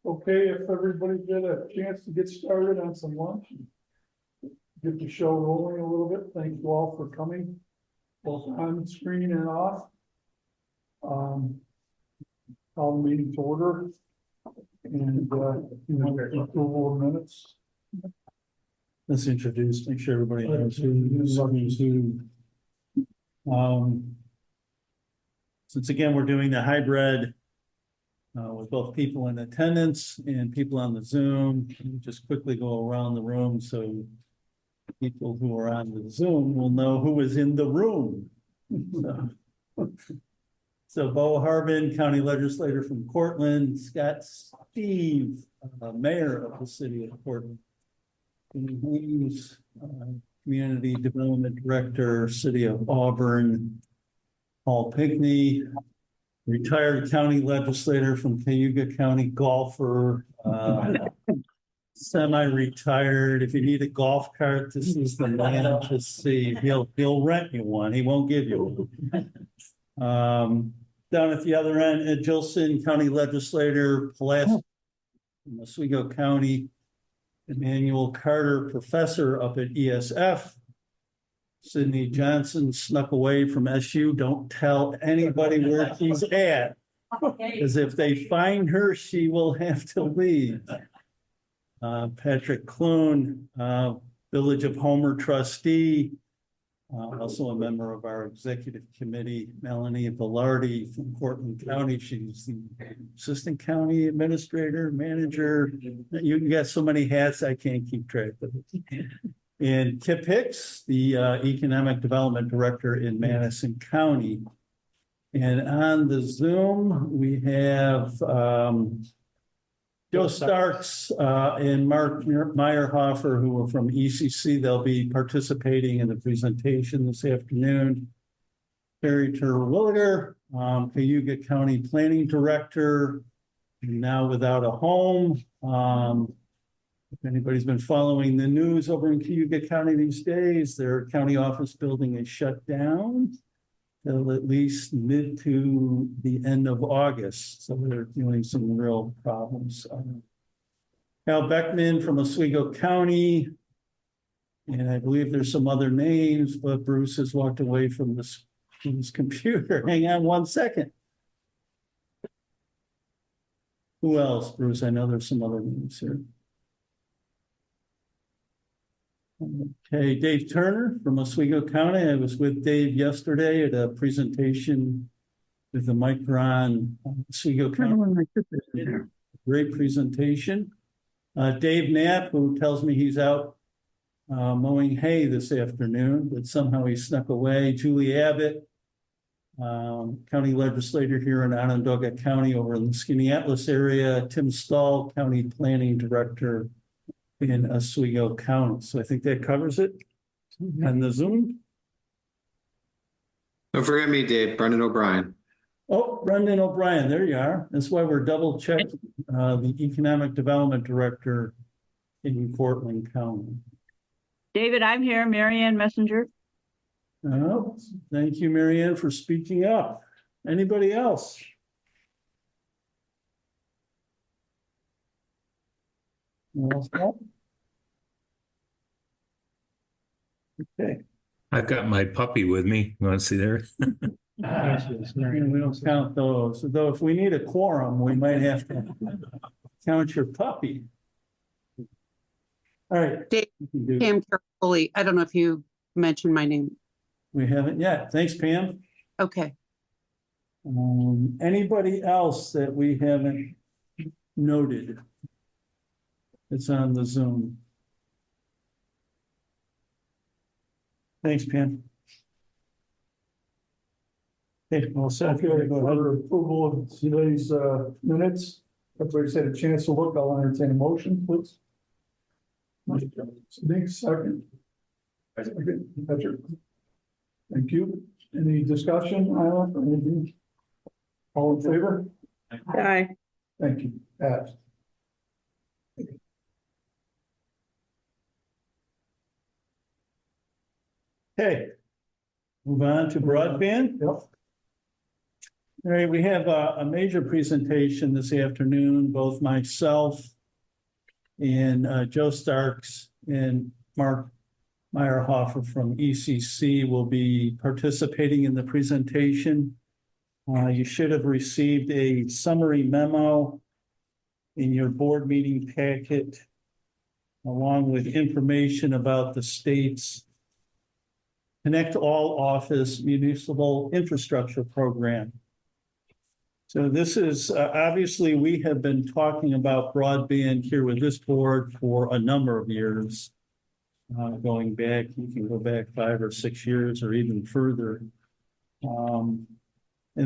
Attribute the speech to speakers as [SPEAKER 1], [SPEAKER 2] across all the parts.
[SPEAKER 1] Okay, if everybody get a chance to get started on some lunch, get the show rolling a little bit. Thank you all for coming, both on screen and off. Call the meeting to order and approval of minutes.
[SPEAKER 2] Let's introduce, make sure everybody knows who's who. Since again, we're doing the hybrid with both people in attendance and people on the Zoom, just quickly go around the room so people who are on the Zoom will know who is in the room. So Bo Harbin, County Legislator from Cortland, Scott Steve, Mayor of the City of Cortland, Haynes, Community Development Director, City of Auburn, Paul Pinkney, retired county legislator from Cayuga County, golfer, semi-retired. If you need a golf cart, this is the man to see. He'll rent you one. He won't give you one. Down at the other end, Ed Gilson, county legislator, Pulaski, Oswego County, Emmanuel Carter, professor up at ESF. Sydney Johnson snuck away from SU. Don't tell anybody where she's at, because if they find her, she will have to leave. Patrick Clune, Village of Homer trustee, also a member of our executive committee. Melanie Velarde from Cortland County. She's the assistant county administrator, manager. You got so many hats, I can't keep track of it. And Kip Hicks, the economic development director in Madison County. And on the Zoom, we have Joe Starks and Mark Meyerhofer, who are from ECC. They'll be participating in the presentation this afternoon. Terry Terwilliger, Cayuga County Planning Director, now without a home. If anybody's been following the news over in Cayuga County these days, their county office building is shut down till at least mid to the end of August. So they're dealing some real problems. Al Beckman from Oswego County. And I believe there's some other names, but Bruce has walked away from his computer. Hang on one second. Who else, Bruce? I know there's some other names here. Okay, Dave Turner from Oswego County. I was with Dave yesterday at a presentation with the Micron Oswego County. Great presentation. Dave Knapp, who tells me he's out mowing hay this afternoon, but somehow he snuck away. Julie Abbott, county legislator here in Onondaga County over in the Skaneateles area. Tim Stahl, county planning director in Oswego County. So I think that covers it. And the Zoom.
[SPEAKER 3] Don't forget me, Dave, Brendan O'Brien.
[SPEAKER 2] Oh, Brendan O'Brien, there you are. That's why we're double checked the economic development director in Cortland County.
[SPEAKER 4] David, I'm here, Marianne Messenger.
[SPEAKER 2] Oh, thank you, Marianne, for speaking up. Anybody else? Okay.
[SPEAKER 5] I've got my puppy with me. You want to see there?
[SPEAKER 2] We don't count those. Though if we need a quorum, we might have to count your puppy. All right.
[SPEAKER 6] Dave, Pam Carefully. I don't know if you mentioned my name.
[SPEAKER 2] We haven't yet. Thanks, Pam.
[SPEAKER 6] Okay.
[SPEAKER 2] Anybody else that we haven't noted? It's on the Zoom. Thanks, Pam. Okay, well, so
[SPEAKER 1] Okay, for approval of today's minutes. Everybody's had a chance to look. I'll entertain a motion, please. Nick, second. Patrick. Thank you. Any discussion, Isla, or anything? All in favor?
[SPEAKER 4] Aye.
[SPEAKER 1] Thank you. Passed.
[SPEAKER 2] Okay, move on to broadband.
[SPEAKER 1] Yep.
[SPEAKER 2] All right, we have a major presentation this afternoon. Both myself and Joe Starks and Mark Meyerhofer from ECC will be participating in the presentation. You should have received a summary memo in your board meeting packet, along with information about the state's Connect All Office Municipal Infrastructure Program. So this is, obviously, we have been talking about broadband here with this board for a number of years. Going back, you can go back 5 or 6 years or even further. And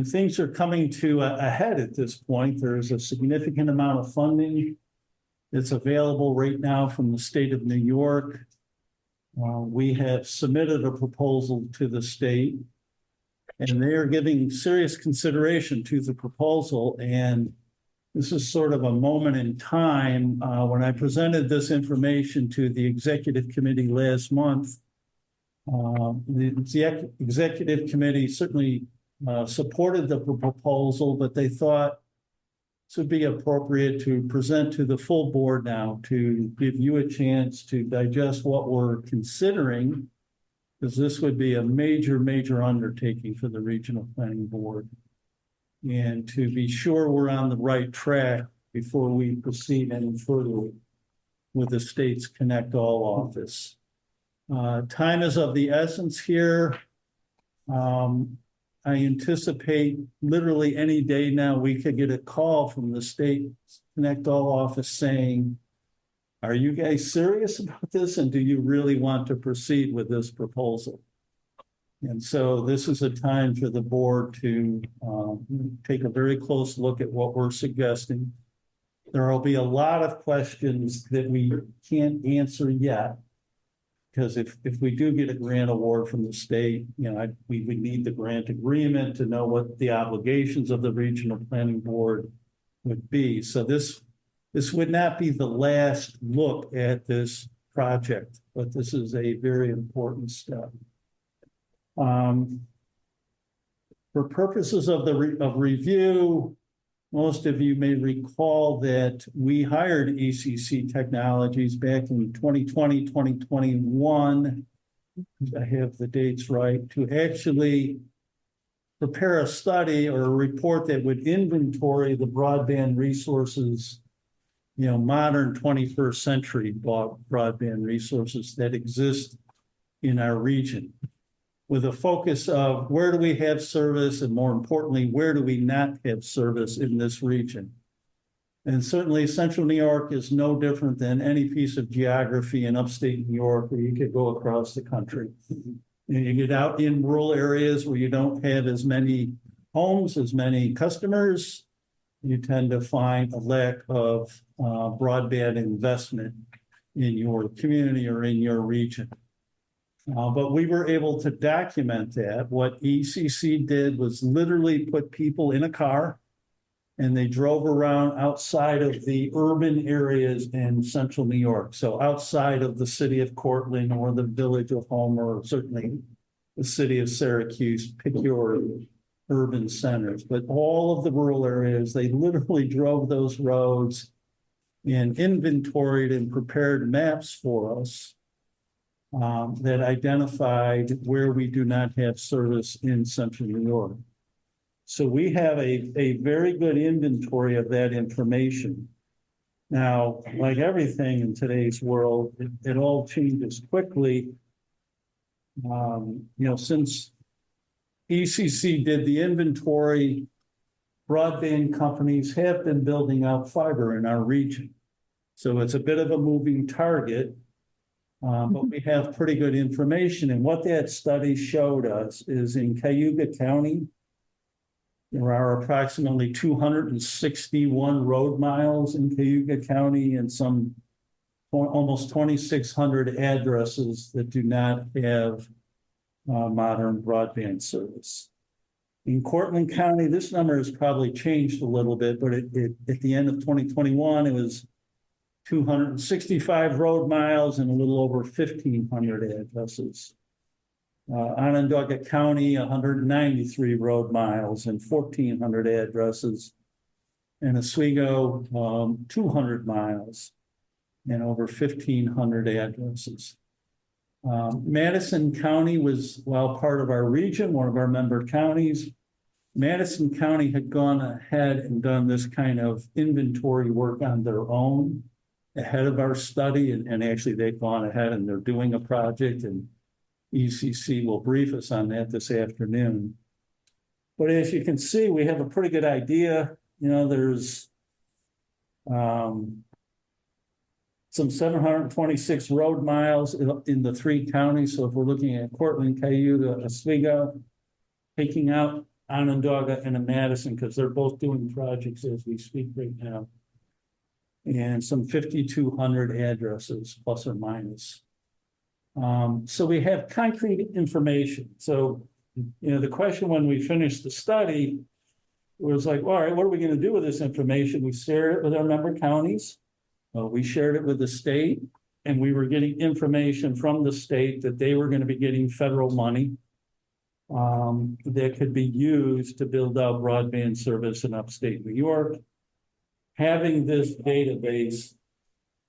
[SPEAKER 2] things are coming to a head at this point. There's a significant amount of funding that's available right now from the state of New York. We have submitted a proposal to the state, and they are giving serious consideration to the proposal. And this is sort of a moment in time. When I presented this information to the executive committee last month, the executive committee certainly supported the proposal, but they thought this would be appropriate to present to the full board now to give you a chance to digest what we're considering, because this would be a major, major undertaking for the Regional Planning Board. And to be sure we're on the right track before we proceed any further with the state's Connect All Office. Time is of the essence here. I anticipate literally any day now we could get a call from the state Connect All Office saying, are you guys serious about this? And do you really want to proceed with this proposal? And so this is a time for the board to take a very close look at what we're suggesting. There will be a lot of questions that we can't answer yet, because if we do get a grant award from the state, you know, we would need the grant agreement to know what the obligations of the Regional Planning Board would be. So this would not be the last look at this project, but this is a very important step. For purposes of review, most of you may recall that we hired ECC Technologies back in 2020, 2021. I have the dates right, to actually prepare a study or a report that would inventory the broadband resources, you know, modern 21st century broadband resources that exist in our region, with a focus of where do we have service, and more importantly, where do we not have service in this region. And certainly Central New York is no different than any piece of geography in upstate New York where you could go across the country. And you get out in rural areas where you don't have as many homes, as many customers, you tend to find a lack of broadband investment in your community or in your region. But we were able to document that. What ECC did was literally put people in a car and they drove around outside of the urban areas in Central New York. So outside of the city of Cortland or the village of Homer, or certainly the city of Syracuse, pick your urban centers. But all of the rural areas, they literally drove those roads and inventoried and prepared maps for us that identified where we do not have service in Central New York. So we have a very good inventory of that information. Now, like everything in today's world, it all changes quickly. You know, since ECC did the inventory, broadband companies have been building out fiber in our region. So it's a bit of a moving target. But we have pretty good information. And what that study showed us is in Cayuga County, there are approximately 261 road miles in Cayuga County and some almost 2,600 addresses that do not have modern broadband service. In Cortland County, this number has probably changed a little bit, but at the end of 2021, it was 265 road miles and a little over 1,500 addresses. Onondaga County, 193 road miles and 1,400 addresses. And Oswego, 200 miles and over 1,500 addresses. Madison County was, while part of our region, one of our member counties. Madison County had gone ahead and done this kind of inventory work on their own ahead of our study, and actually they've gone ahead and they're doing a project, and ECC will brief us on that this afternoon. But as you can see, we have a pretty good idea. You know, there's some 726 road miles in the 3 counties. So if we're looking at Cortland, Cayuga, Oswego, taking out Onondaga and Madison, because they're both doing projects as we speak right now. And some 5,200 addresses, plus or minus. So we have concrete information. So, you know, the question when we finished the study was like, all right, what are we going to do with this information? We shared it with our member counties. We shared it with the state, and we were getting information from the state that they were going to be getting federal money that could be used to build out broadband service in upstate New York. Having this database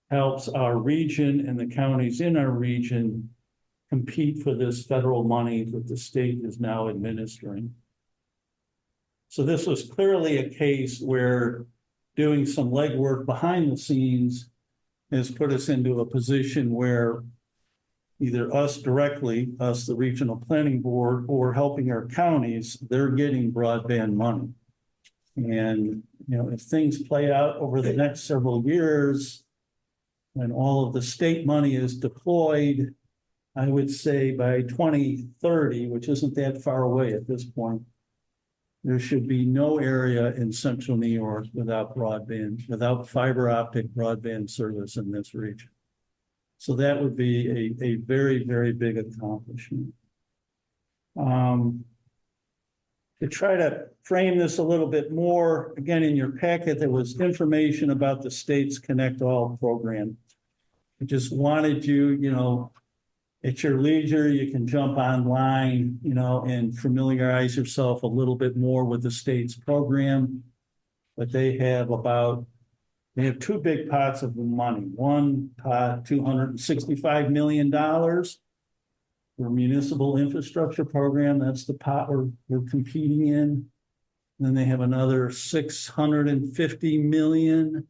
[SPEAKER 2] helps our region and the counties in our region compete for this federal money that the state is now administering. So this was clearly a case where doing some legwork behind the scenes has put us into a position where either us directly, us, the regional planning board, or helping our counties, they're getting broadband money. And, you know, if things play out over the next several years, when all of the state money is deployed, I would say by 2030, which isn't that far away at this point, there should be no area in central New York without broadband, without fiber optic broadband service in this region. So that would be a very, very big accomplishment. To try to frame this a little bit more, again, in your packet, there was information about the state's Connect All program. I just wanted you, you know, at your leisure, you can jump online, you know, and familiarize yourself a little bit more with the state's program. But they have 2 big pots of money. One pot, $265 million for municipal infrastructure program. That's the pot we're competing in. Then they have another $650 million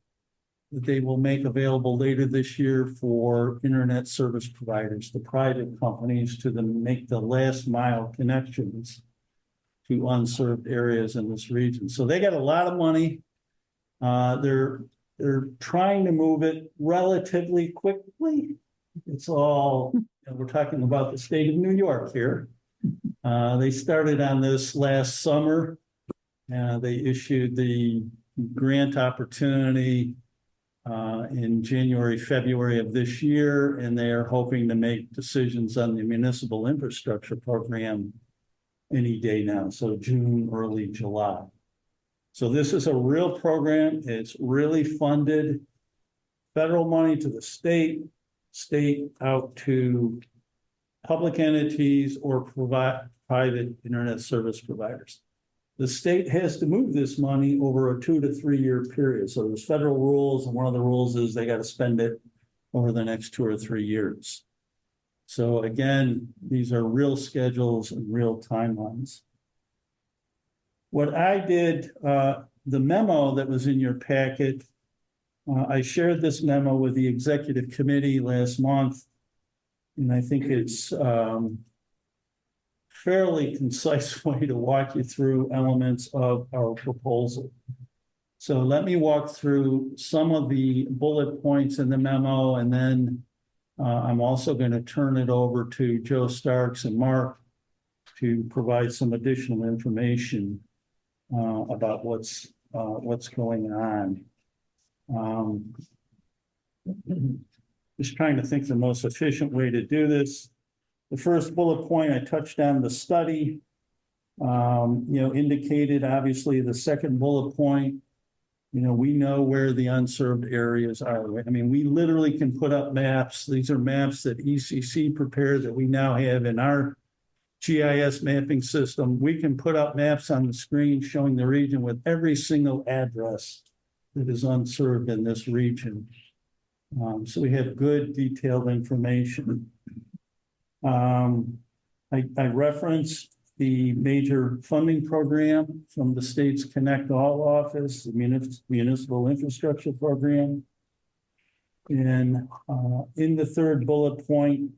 [SPEAKER 2] that they will make available later this year for internet service providers, the private companies, to make the last mile connections to unserved areas in this region. So they got a lot of money. They're trying to move it relatively quickly. It's all, we're talking about the state of New York here. They started on this last summer. They issued the grant opportunity in January, February of this year, and they are hoping to make decisions on the municipal infrastructure program any day now, so June, early July. So this is a real program. It's really funded. Federal money to the state out to public entities or private internet service providers. The state has to move this money over a 2 to 3 year period. So there's federal rules, and one of the rules is they got to spend it over the next 2 or 3 years. So again, these are real schedules and real timelines. What I did, the memo that was in your packet, I shared this memo with the executive committee last month, and I think it's fairly concise way to walk you through elements of our proposal. So let me walk through some of the bullet points in the memo, and then I'm also going to turn it over to Joe Starks and Mark to provide some additional information about what's going on. Just trying to think the most efficient way to do this. The first bullet point, I touched on the study, indicated obviously the second bullet point, we know where the unserved areas are. I mean, we literally can put up maps. These are maps that ECC prepared that we now have in our GIS mapping system. We can put up maps on the screen showing the region with every single address that is unserved in this region. So we have good detailed information. I referenced the major funding program from the state's Connect All office, the municipal infrastructure program. And in the third bullet point,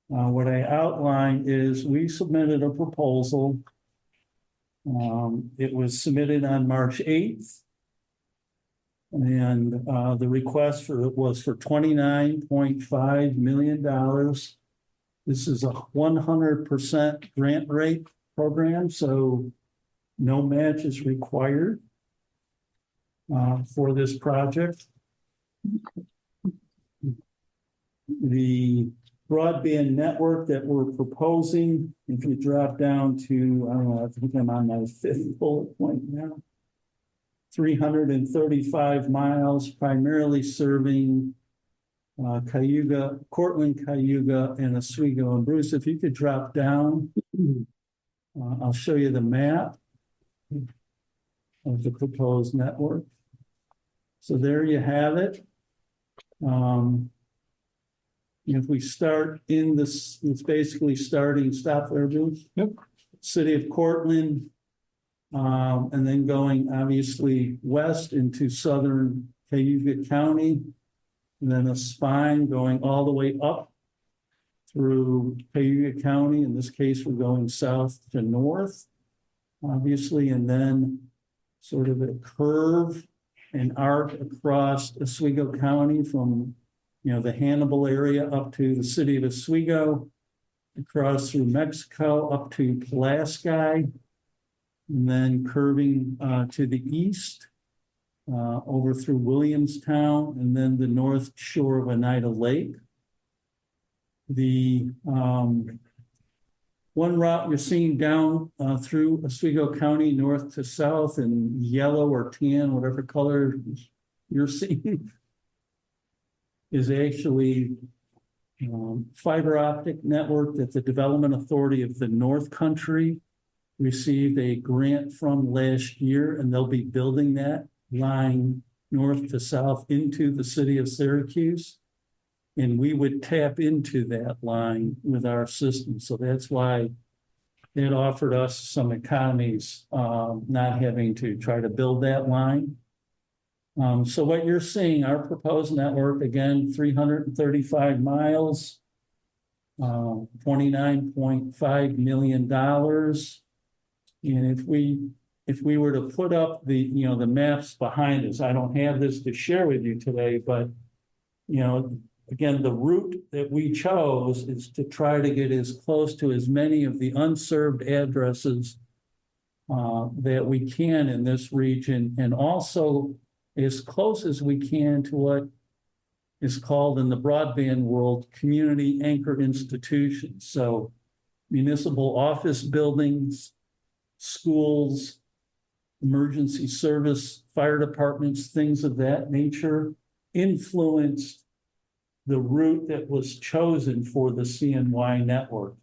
[SPEAKER 2] what I outlined is we submitted a proposal. It was submitted on March 8th. And the request for it was for $29.5 million. This is a 100% grant rate program, so no match is required for this project. The broadband network that we're proposing, if you drop down to, I don't know, I think I'm on my 5th bullet point now. 335 miles, primarily serving Cayuga, Cortland, Cayuga, and Oswego. And Bruce, if you could drop down, I'll show you the map of the proposed network. So there you have it. If we start in this, it's basically starting, stop there, Bruce.
[SPEAKER 1] Yep.
[SPEAKER 2] City of Cortland, and then going obviously west into southern Cayuga County, and then a spine going all the way up through Cayuga County. In this case, we're going south to north, obviously, and then sort of a curve and arc across Oswego County from, the Hannibal area up to the city of Oswego, across through Mexico up to Pulaski, and then curving to the east, over through Williamstown, and then the north shore of Oneida Lake. The one route you're seeing down through Oswego County, north to south, in yellow or tan, whatever color you're seeing, is actually fiber optic network that the Development Authority of the North Country received a grant from last year, and they'll be building that line north to south into the city of Syracuse. And we would tap into that line with our system. So that's why it offered us some economies, not having to try to build that line. So what you're seeing, our proposed network, again, 335 miles, $29.5 million. And if we were to put up the, the maps behind us, I don't have this to share with you today, but, again, the route that we chose is to try to get as close to as many of the unserved addresses that we can in this region, and also as close as we can to what is called in the broadband world community anchor institutions. So municipal office buildings, schools, emergency service, fire departments, things of that nature influenced the route that was chosen for the CNY network,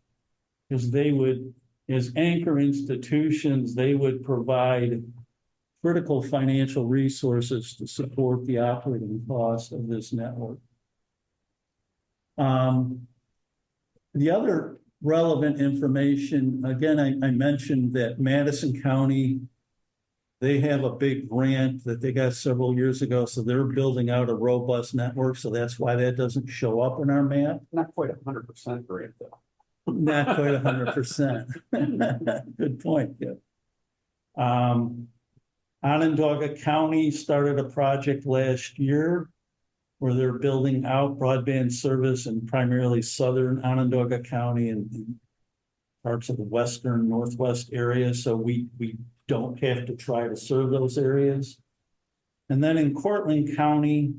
[SPEAKER 2] because they would, as anchor institutions, they would provide critical financial resources to support the operating cost of this network. The other relevant information, again, I mentioned that Madison County, they have a big grant that they got several years ago, so they're building out a robust network, so that's why that doesn't show up in our map.
[SPEAKER 7] Not quite 100% grant though.
[SPEAKER 2] Not quite 100%. Good point, yeah. Onondaga County started a project last year where they're building out broadband service in primarily southern Onondaga County and parts of the western, northwest area. So we don't have to try to serve those areas. And then in Cortland County,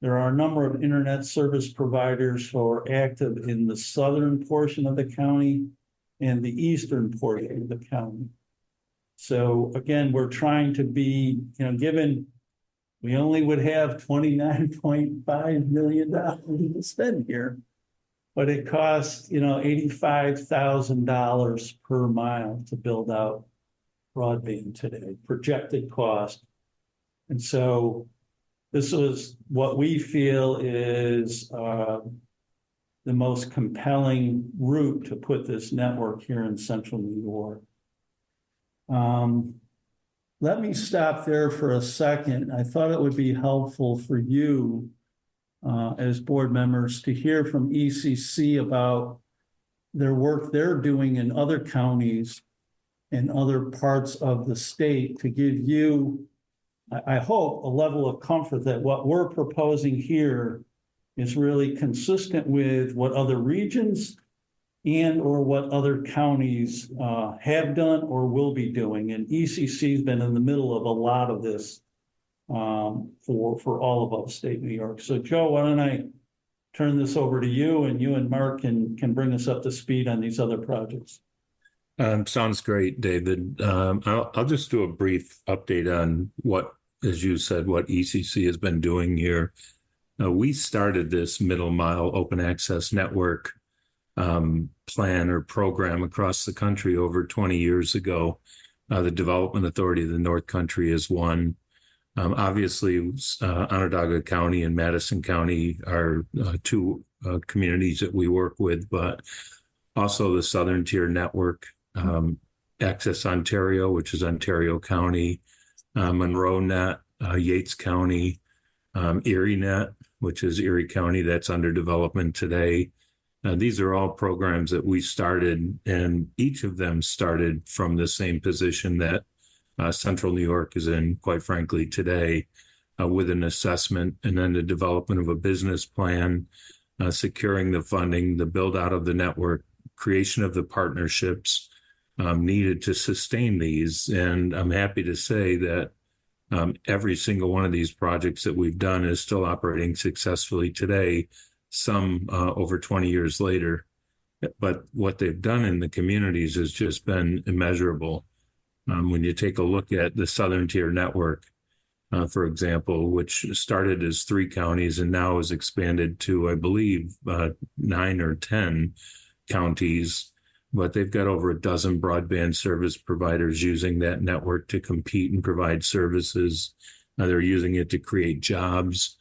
[SPEAKER 2] there are a number of internet service providers who are active in the southern portion of the county and the eastern portion of the county. So again, we're trying to be, given we only would have $29.5 million to spend here, but it costs, $85,000 per mile to build out broadband today, projected cost. And so this was what we feel is the most compelling route to put this network here in central New York. Let me stop there for a second. I thought it would be helpful for you as board members to hear from ECC about their work they're doing in other counties and other parts of the state to give you, I hope, a level of comfort that what we're proposing here is really consistent with what other regions and or what other counties have done or will be doing. And ECC has been in the middle of a lot of this for all of upstate New York. So Joe, why don't I turn this over to you and Mark can bring us up to speed on these other projects.
[SPEAKER 5] Sounds great, David. I'll just do a brief update on what, as you said, what ECC has been doing here. We started this middle mile open access network plan or program across the country over 20 years ago. The Development Authority of the North Country is one. Obviously, Onondaga County and Madison County are two communities that we work with, but also the Southern Tier Network, Access Ontario, which is Ontario County, Monroe Net, Yates County, Erie Net, which is Erie County, that's under development today. These are all programs that we started, and each of them started from the same position that Central New York is in, quite frankly, today, with an assessment and then the development of a business plan, securing the funding, the build out of the network, creation of the partnerships needed to sustain these. And I'm happy to say that every single one of these projects that we've done is still operating successfully today, some over 20 years later. But what they've done in the communities has just been immeasurable. When you take a look at the Southern Tier Network, for example, which started as 3 counties and now has expanded to, I believe, 9 or 10 counties, but they've got over a dozen broadband service providers using that network to compete and provide services. They're using it to create jobs.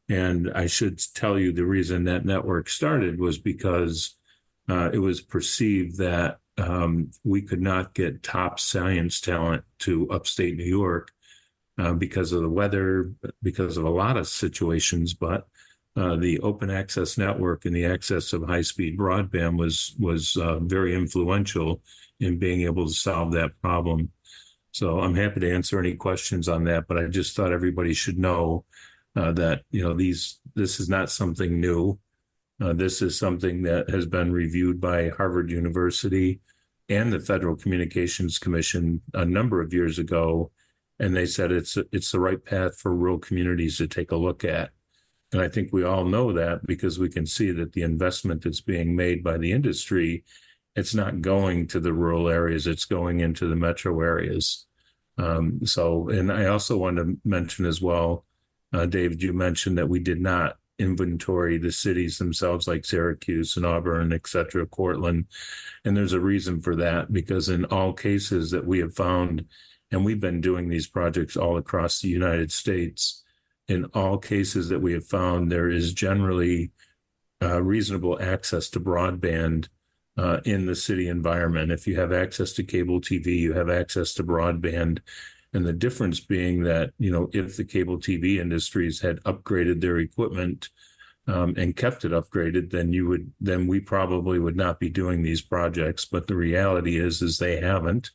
[SPEAKER 5] And I should tell you the reason that network started was because it was perceived that we could not get top science talent to upstate New York because of the weather, because of a lot of situations. But the open access network and the access of high-speed broadband was very influential in being able to solve that problem. So I'm happy to answer any questions on that, but I just thought everybody should know that this is not something new. This is something that has been reviewed by Harvard University and the Federal Communications Commission a number of years ago, and they said it's the right path for rural communities to take a look at. And I think we all know that because we can see that the investment that's being made by the industry, it's not going to the rural areas, it's going into the metro areas. And I also want to mention as well, David, you mentioned that we did not inventory the cities themselves like Syracuse and Auburn, et cetera, Cortland. And there's a reason for that, because in all cases that we have found, and we've been doing these projects all across the United States, in all cases that we have found, there is generally reasonable access to broadband in the city environment. If you have access to cable TV, you have access to broadband. And the difference being that, if the cable TV industries had upgraded their equipment and kept it upgraded, then we probably would not be doing these projects. But the reality is they haven't,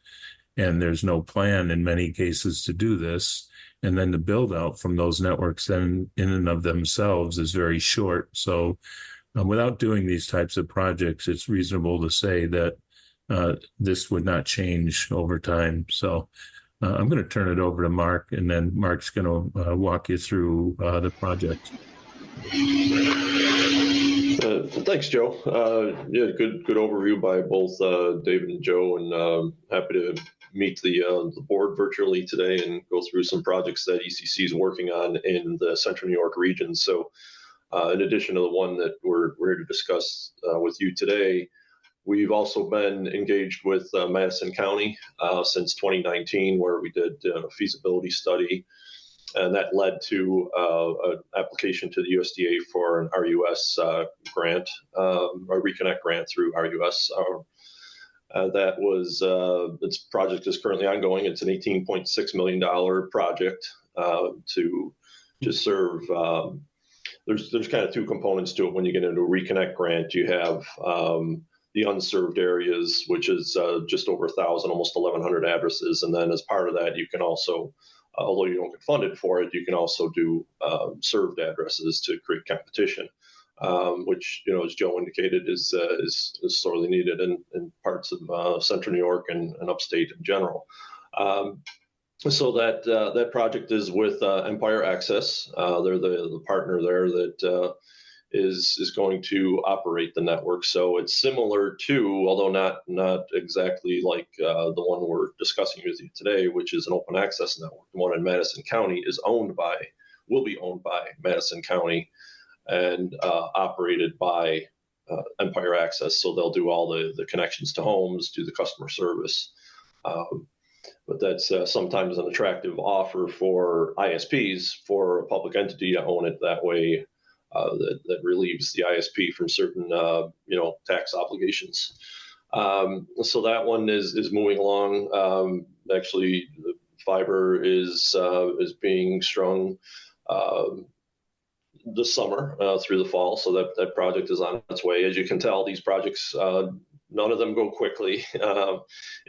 [SPEAKER 5] and there's no plan in many cases to do this. And then the build out from those networks then in and of themselves is very short. So without doing these types of projects, it's reasonable to say that this would not change over time. So I'm going to turn it over to Mark, and then Mark's going to walk you through the project.
[SPEAKER 8] Thanks, Joe. Good overview by both David and Joe, and happy to meet the board virtually today and go through some projects that ECC is working on in the Central New York region. So In addition to the one that we're here to discuss with you today, we've also been engaged with Madison County since 2019, where we did a feasibility study, and that led to an application to the USDA for an RUS grant, a Reconnect grant through RUS. That was, this project is currently ongoing. It's an $18.6 million project to serve. There's kind of two components to it. When you get into a Reconnect grant, you have the unserved areas, which is just over 1,000, almost 1,100 addresses. And then as part of that, you can also, although you don't get funded for it, you can also do served addresses to create competition, which, as Joe indicated, is sorely needed in parts of central New York and upstate in general. So that project is with Empire Access. They're the partner there that is going to operate the network. So it's similar to, although not exactly like the one we're discussing with you today, which is an open access network. The one in Madison County will be owned by Madison County and operated by Empire Access. So they'll do all the connections to homes, do the customer service. But that's sometimes an attractive offer for ISPs, for a public entity to own it that way. That relieves the ISP from certain, tax obligations. So that one is moving along. Actually, the fiber is being strung this summer through the fall. So that project is on its way. As you can tell, these projects, none of them go quickly.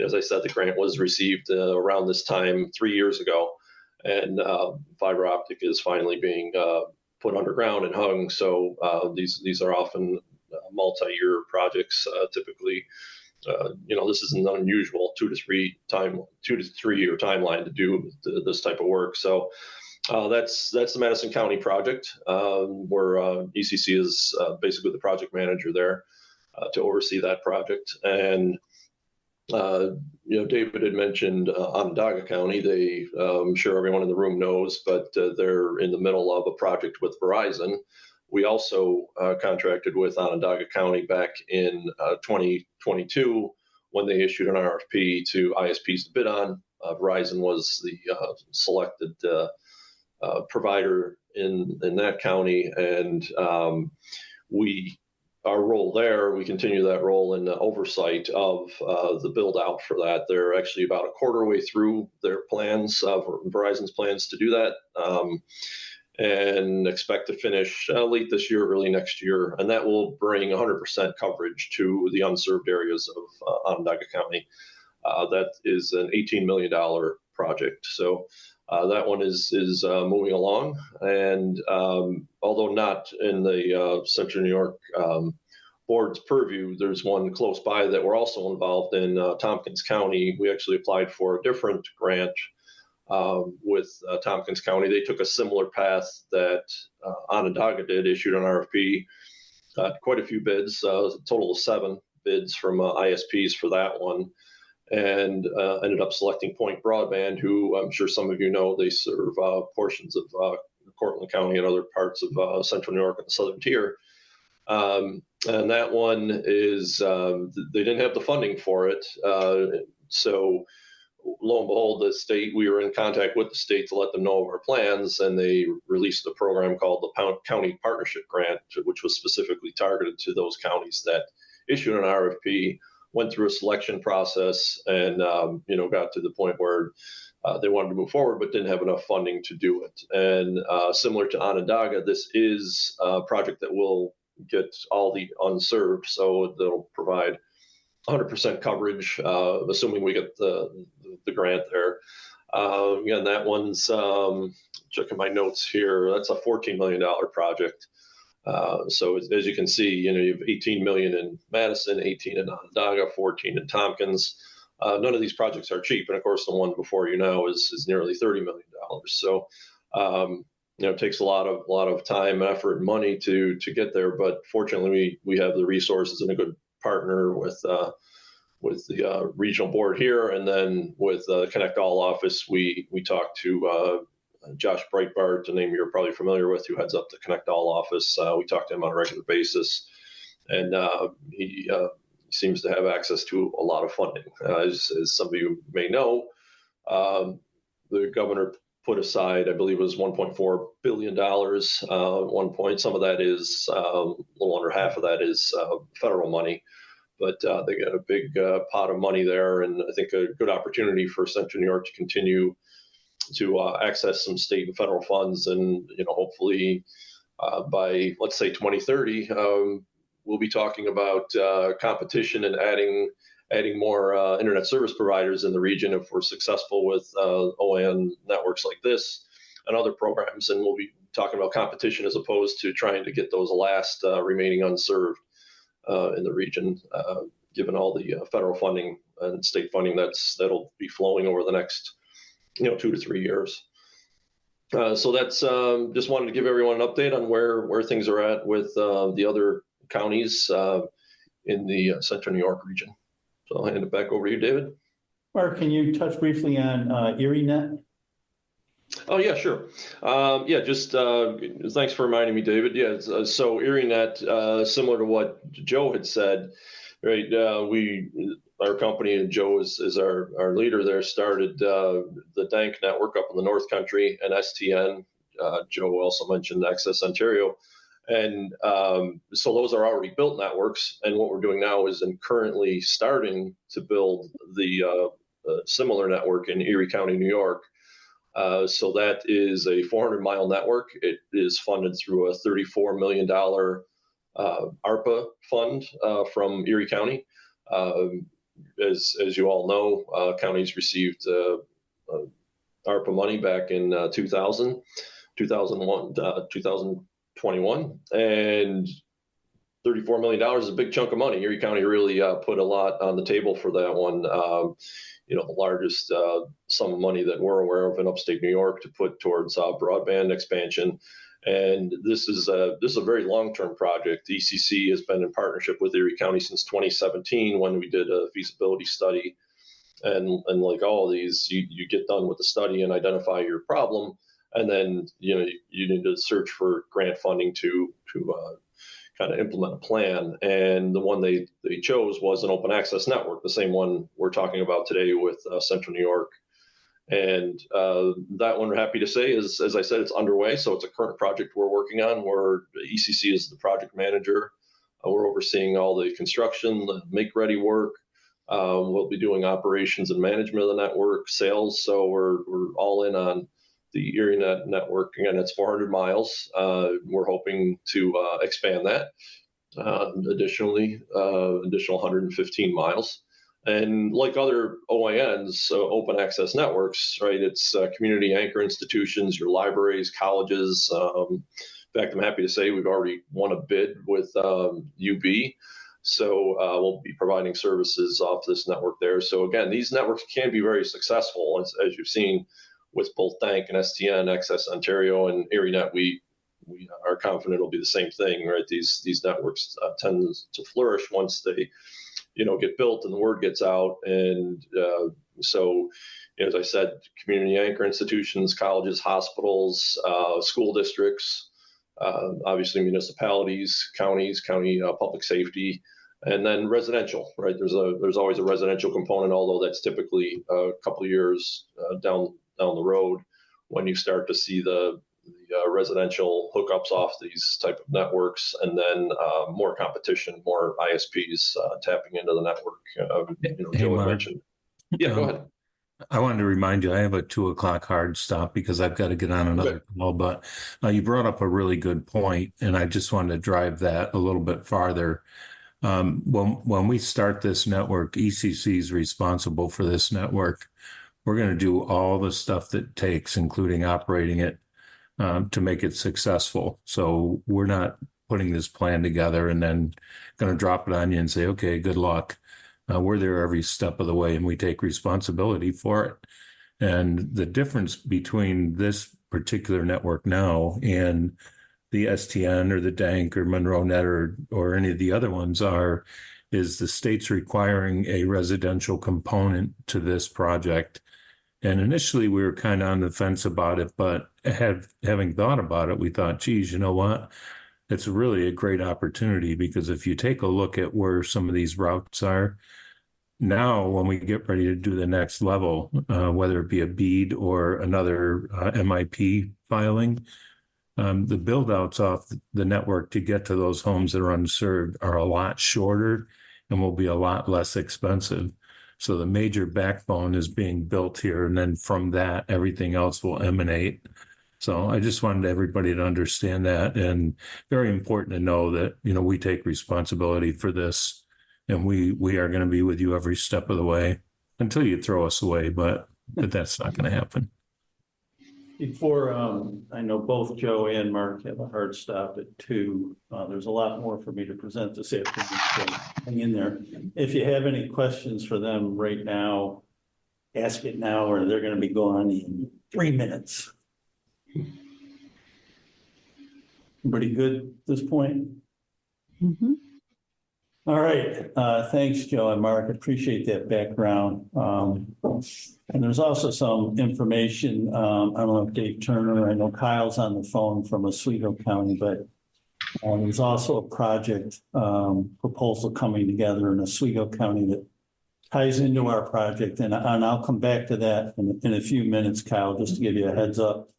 [SPEAKER 8] As I said, the grant was received around this time 3 years ago, and fiber optic is finally being put underground and hung. So these are often multi-year projects. Typically, this isn't unusual, 2 to 3 year timeline to do this type of work. So that's the Madison County project, where ECC is basically the project manager there to oversee that project. And David had mentioned Onondaga County. I'm sure everyone in the room knows, but they're in the middle of a project with Verizon. We also contracted with Onondaga County back in 2022 when they issued an RFP to ISPs to bid on. Verizon was the selected provider in that county, and our role there, we continue that role in the oversight of the build out for that. They're actually about a quarter way through their plans, Verizon's plans to do that, and expect to finish late this year, early next year. And that will bring 100% coverage to the unserved areas of Onondaga County. That is an $18 million project. So that one is moving along, and although not in the Central New York board's purview, there's one close by that we're also involved in, Tompkins County. We actually applied for a different grant with Tompkins County. They took a similar path that Onondaga did, issued an RFP, got quite a few bids, a total of 7 bids from ISPs for that one, and ended up selecting Point Broadband, who I'm sure some of you know, they serve portions of Cortland County and other parts of Central New York and the Southern Tier. And that one is, they didn't have the funding for it. So lo and behold, we were in contact with the state to let them know of our plans, and they released a program called the County Partnership Grant, which was specifically targeted to those counties that issued an RFP, went through a selection process, and got to the point where they wanted to move forward but didn't have enough funding to do it. And similar to Onondaga, this is a project that will get all the unserved, so that'll provide 100% coverage, assuming we get the grant there. Again, that one's, checking my notes here, that's a $14 million project. So as you can see, you have 18 million in Madison, 18 in Onondaga, 14 in Tompkins. None of these projects are cheap, and of course, the one before you now is nearly $30 million. So it takes a lot of time, effort, and money to get there. But fortunately, we have the resources and a good partner with the regional board here, and then with the Connect All office, we talked to Josh Breitbart, a name you're probably familiar with, who heads up the Connect All office. We talk to him on a regular basis, and he seems to have access to a lot of funding. As some of you may know, the governor put aside, I believe it was $1.4 billion at one point. Some of that is, a little under half of that is federal money, but they got a big pot of money there, and I think a good opportunity for Central New York to continue to access some state and federal funds, and hopefully by, let's say, 2030, we'll be talking about competition and adding more internet service providers in the region if we're successful with OAN networks like this and other programs. And we'll be talking about competition as opposed to trying to get those last remaining unserved in the region, given all the federal funding and state funding that'll be flowing over the next 2 to 3 years. So that's just wanted to give everyone an update on where things are at with the other counties in the Central New York region. So I'll hand it back over to you, David.
[SPEAKER 2] Mark, can you touch briefly on ErieNet?
[SPEAKER 8] Oh, yeah, sure. Just thanks for reminding me, David. Yeah, so ErieNet, similar to what Joe had said, right? Our company, and Joe is our leader there, started the DANK network up in the North Country, and STN. Joe also mentioned Access Ontario. And so those are already built networks. And what we're doing now is currently starting to build the similar network in Erie County, New York. So that is a 400-mile network. It is funded through a $34 million ARPA fund from Erie County. As you all know, counties received ARPA money back in 2000, 2001, 2021, and $34 million is a big chunk of money. Erie County really put a lot on the table for that one. The largest sum of money that we're aware of in upstate New York to put towards broadband expansion. And this is a very long-term project. The ECC has been in partnership with Erie County since 2017 when we did a feasibility study. And like all of these, you get done with the study and identify your problem, and then you need to search for grant funding to kind of implement a plan. And the one they chose was an open access network, the same one we're talking about today with Central New York. And that one, we're happy to say, is, as I said, it's underway. So it's a current project we're working on where ECC is the project manager. We're overseeing all the construction, the make-ready work. We'll be doing operations and management of the network, sales. So we're all in on the ErieNet network. Again, it's 400 miles. We're hoping to expand that additional 115 miles. And like other OANs, open access networks, right? It's community anchor institutions, your libraries, colleges. In fact, I'm happy to say we've already won a bid with UB. So we'll be providing services off this network there. So again, these networks can be very successful, as you've seen with both DANK and STN, Access Ontario, and ErieNet. We are confident it'll be the same thing, right? These networks tend to flourish once they get built and the word gets out. And so, as I said, community anchor institutions, colleges, hospitals, school districts, obviously municipalities, county public safety, and then residential, right? There's always a residential component, although that's typically a couple of years down the road when you start to see the residential hookups off these type of networks, and then more competition, more ISPs tapping into the network. Joe had mentioned. Yeah, go ahead.
[SPEAKER 5] I wanted to remind you, I have a 2:00 hard stop because I've got to get on another call, but you brought up a really good point, and I just wanted to drive that a little bit farther. When we start this network, ECC is responsible for this network. We're going to do all the stuff that it takes, including operating it, to make it successful. So we're not putting this plan together and then going to drop it on you and say, okay, good luck. We're there every step of the way, and we take responsibility for it. And the difference between this particular network now and the STN or the DANK or MonroeNet or any of the other ones is the state's requiring a residential component to this project. And initially we were kind of on the fence about it, but having thought about it, we thought, geez, you know what? It's really a great opportunity because if you take a look at where some of these routes are, now when we get ready to do the next level, whether it be a bead or another MIP filing, the build outs off the network to get to those homes that are unserved are a lot shorter and will be a lot less expensive. So the major backbone is being built here, and then from that, everything else will emanate. So I just wanted everybody to understand that, and very important to know that, you know, we take responsibility for this, and we are going to be with you every step of the way until you throw us away, but that's not going to happen.
[SPEAKER 2] Before, I know both Joe and Mark have a hard stop at 2. There's a lot more for me to present this afternoon, so hang in there. If you have any questions for them right now, ask it now, or they're going to be gone in 3 minutes. Everybody good at this point?
[SPEAKER 4] Mhm.
[SPEAKER 2] All right, thanks, Joe and Mark. Appreciate that background. And there's also some information, I don't know if Dave Turner, I know Kyle's on the phone from Oswego County, but there's also a project proposal coming together in Oswego County that ties into our project, and I'll come back to that in a few minutes, Kyle, just to give you a heads up.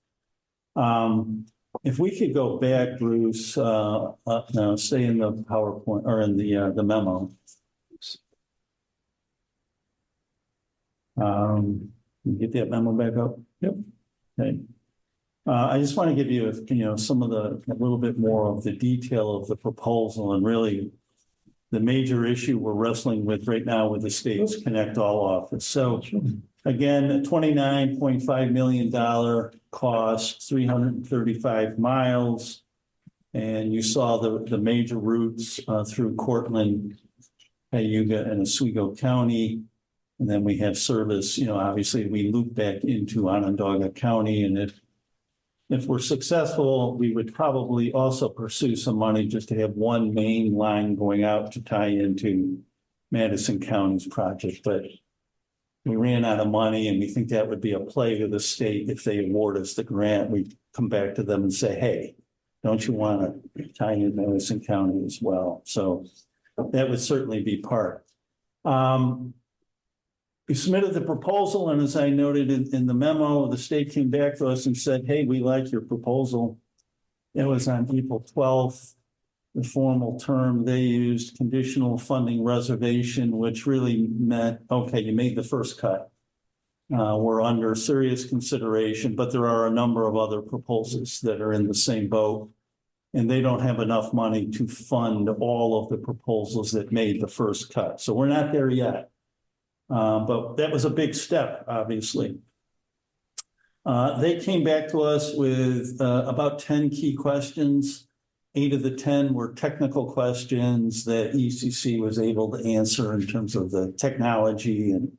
[SPEAKER 2] If we could go back, Bruce, no, stay in the PowerPoint or in the memo. Get that memo back up. Yep. Okay. I just want to give you, some of a little bit more of the detail of the proposal, and really the major issue we're wrestling with right now with the state's Connect All office. So again, $29.5 million cost, 335 miles. And you saw the major routes through Cortland, Cayuga, and Oswego County. And then we have service, obviously we loop back into Onondaga County. And if we're successful, we would probably also pursue some money just to have one main line going out to tie into Madison County's project. But we ran out of money, and we think that would be a play to the state. If they award us the grant, we come back to them and say, hey, don't you want to tie in Madison County as well? So that would certainly be part. We submitted the proposal, and as I noted in the memo, the state came back to us and said, hey, we like your proposal. It was on April 12th. The formal term they used, conditional funding reservation, which really meant, okay, you made the first cut. We're under serious consideration, but there are a number of other proposals that are in the same boat, and they don't have enough money to fund all of the proposals that made the first cut. So we're not there yet. But that was a big step, obviously. They came back to us with about 10 key questions. 8 of the 10 were technical questions that ECC was able to answer in terms of the technology and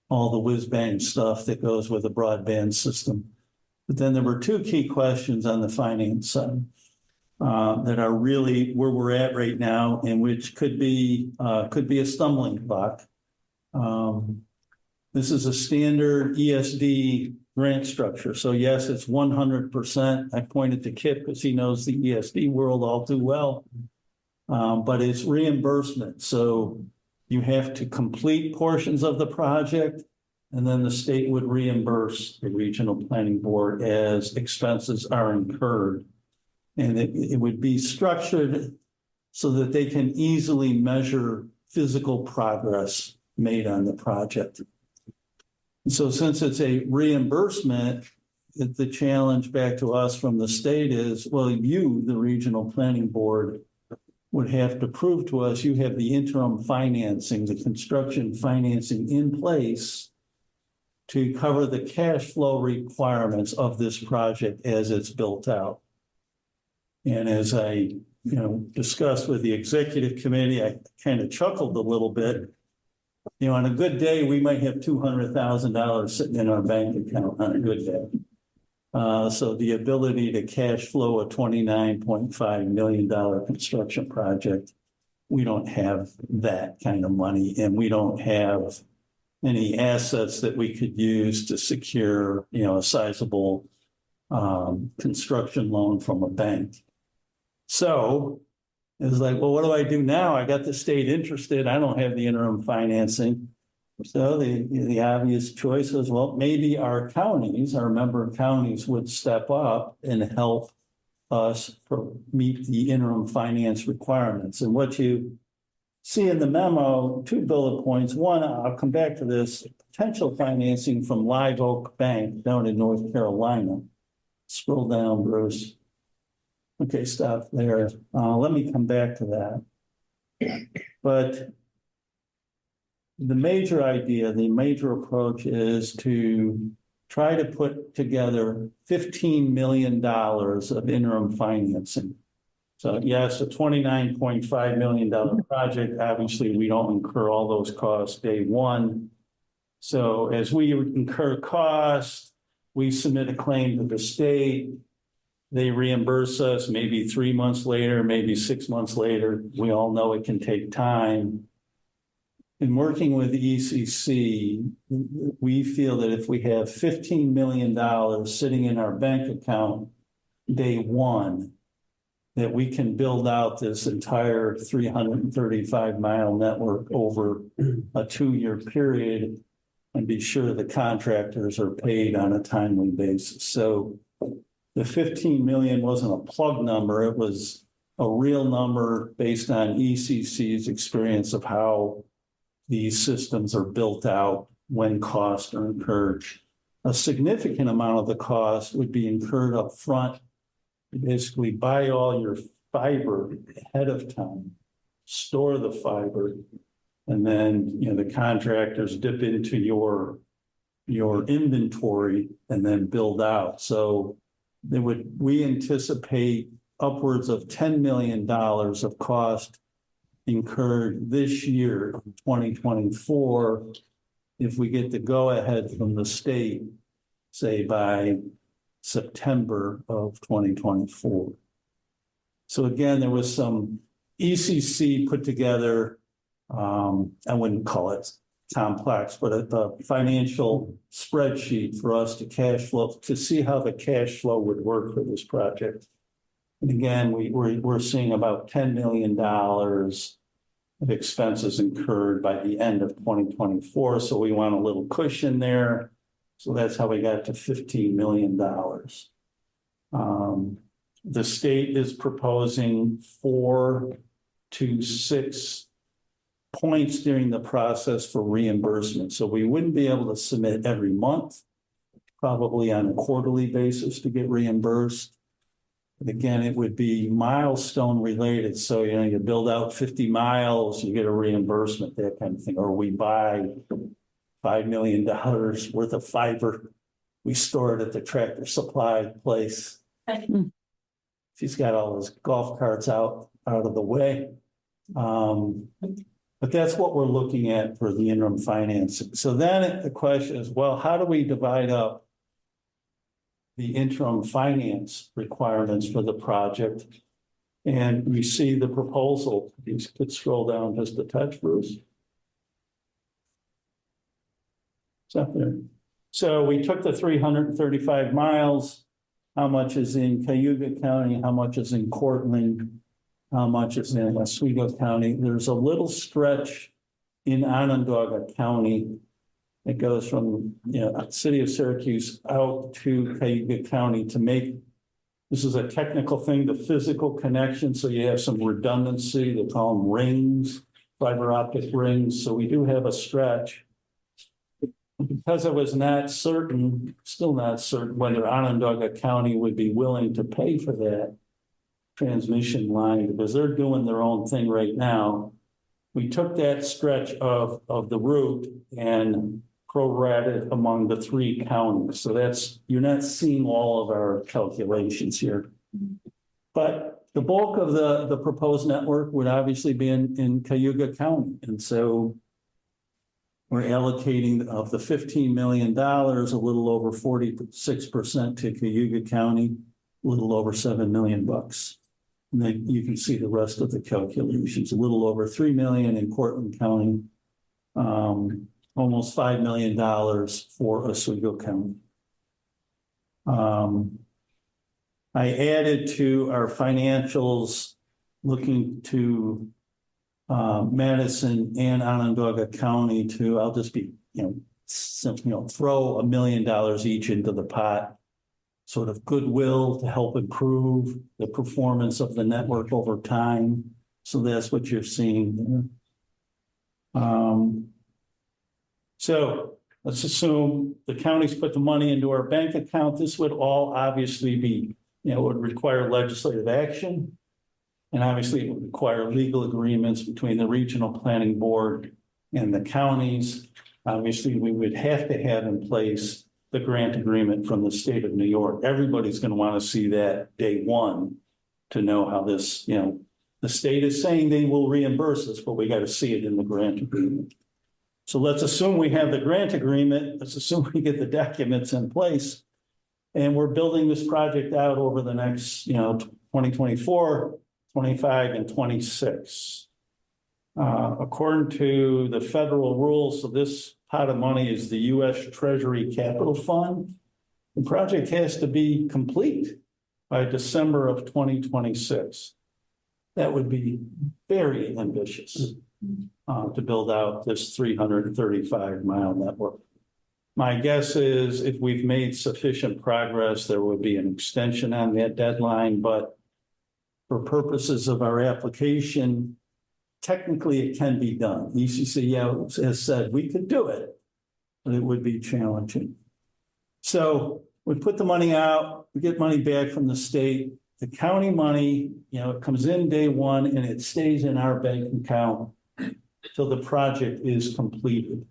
[SPEAKER 2] all the whiz-bang stuff that goes with a broadband system. But then there were 2 key questions on the finance side that are really where we're at right now, and which could be a stumbling block. This is a standard ESD grant structure. So yes, it's 100%. I pointed to Kip because he knows the ESD world all too well. But it's reimbursement. So you have to complete portions of the project, and then the state would reimburse the regional planning board as expenses are incurred. And it would be structured so that they can easily measure physical progress made on the project. So since it's a reimbursement, the challenge back to us from the state is, well, you, the regional planning board, would have to prove to us you have the interim financing, the construction financing in place to cover the cash flow requirements of this project as it's built out. And as I discussed with the executive committee, I kind of chuckled a little bit. On a good day, we might have $200,000 sitting in our bank account on a good day. So the ability to cash flow a $29.5 million construction project, we don't have that kind of money, and we don't have any assets that we could use to secure, a sizable construction loan from a bank. So it was like, well, what do I do now? I got the state interested. I don't have the interim financing. So the obvious choice was, well, maybe our counties, our member counties would step up and help us meet the interim finance requirements. And what you see in the memo, 2 bullet points. One, I'll come back to this, potential financing from Live Oak Bank down in North Carolina. Scroll down, Bruce. Okay, stop there. Let me come back to that. But the major idea, the major approach is to try to put together $15 million of interim financing. So yes, a $29.5 million project, obviously we don't incur all those costs day one. So as we incur costs, we submit a claim to the state. They reimburse us maybe 3 months later, maybe 6 months later. We all know it can take time. In working with ECC, we feel that if we have $15 million sitting in our bank account day one, that we can build out this entire 335-mile network over a 2-year period and be sure the contractors are paid on a timely basis. So the 15 million wasn't a plug number. It was a real number based on ECC's experience of how these systems are built out when costs are incurred. A significant amount of the cost would be incurred up front. You basically buy all your fiber ahead of time, store the fiber, and then the contractors dip into your inventory and then build out. So we anticipate upwards of $10 million of cost incurred this year, 2024, if we get the go-ahead from the state, say by September of 2024. So again, there was some ECC put together, I wouldn't call it complex, but a financial spreadsheet for us to cash flow, to see how the cash flow would work for this project. And again, we're seeing about $10 million of expenses incurred by the end of 2024. So we want a little cushion there. So that's how we got to $15 million. The state is proposing 4 to 6 points during the process for reimbursement. So we wouldn't be able to submit every month, probably on a quarterly basis to get reimbursed. But again, it would be milestone related. So, you build out 50 miles, you get a reimbursement, that kind of thing. Or we buy $5 million worth of fiber. We store it at the Tractor Supply place. He's got all his golf carts out of the way. But that's what we're looking at for the interim financing. So then the question is, well, how do we divide up the interim finance requirements for the project? And we see the proposal. You could scroll down just a touch, Bruce. It's up there. So we took the 335 miles. How much is in Cayuga County? How much is in Cortland? How much is in Oswego County? There's a little stretch in Onondaga County that goes from city of Syracuse out to Cayuga County to make, this is a technical thing, the physical connection. So you have some redundancy. They call them rings, fiber optic rings. So we do have a stretch. Because I was not certain, still not certain, whether Onondaga County would be willing to pay for that transmission line, because they're doing their own thing right now. We took that stretch of the route and prorated among the 3 counties. So that's, you're not seeing all of our calculations here. But the bulk of the proposed network would obviously be in Cayuga County. And so we're allocating of the $15 million, a little over 46% to Cayuga County, a little over $7 million. And then you can see the rest of the calculations, a little over $3 million in Cortland County, almost $5 million for Oswego County. I added to our financials looking to Madison and Onondaga County to, I'll just be, throw $1 million each into the pot, sort of goodwill to help improve the performance of the network over time. So that's what you're seeing there. So let's assume the counties put the money into our bank account. This would all obviously be, would require legislative action. And obviously it would require legal agreements between the regional planning board and the counties. Obviously, we would have to have in place the grant agreement from the state of New York. Everybody's going to want to see that day one to know how this, the state is saying they will reimburse us, but we got to see it in the grant agreement. So let's assume we have the grant agreement. Let's assume we get the documents in place. And we're building this project out over the next, 2024, 25, and 26. According to the federal rules, so this pot of money is the U.S. Treasury Capital Fund. The project has to be complete by December of 2026. That would be very ambitious to build out this 335-mile network. My guess is if we've made sufficient progress, there will be an extension on that deadline, but for purposes of our application, technically it can be done. ECC has said we could do it, but it would be challenging. So we put the money out, we get money back from the state. The county money, it comes in day one and it stays in our bank account till the project is completed.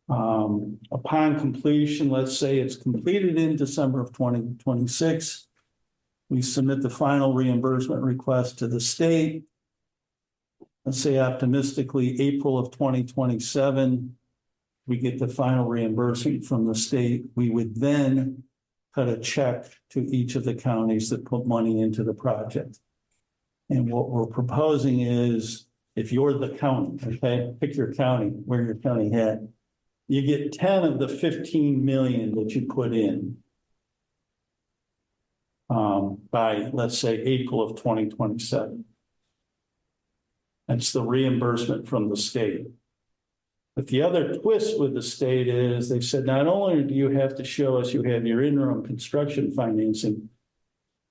[SPEAKER 2] Upon completion, let's say it's completed in December of 2026, we submit the final reimbursement request to the state. Let's say optimistically, April of 2027, we get the final reimbursement from the state. We would then cut a check to each of the counties that put money into the project. And what we're proposing is, if you're the county, okay, pick your county, where your county had, you get 10 of the 15 million that you put in by, let's say, April of 2027. That's the reimbursement from the state. But the other twist with the state is they said, not only do you have to show us you have your interim construction financing,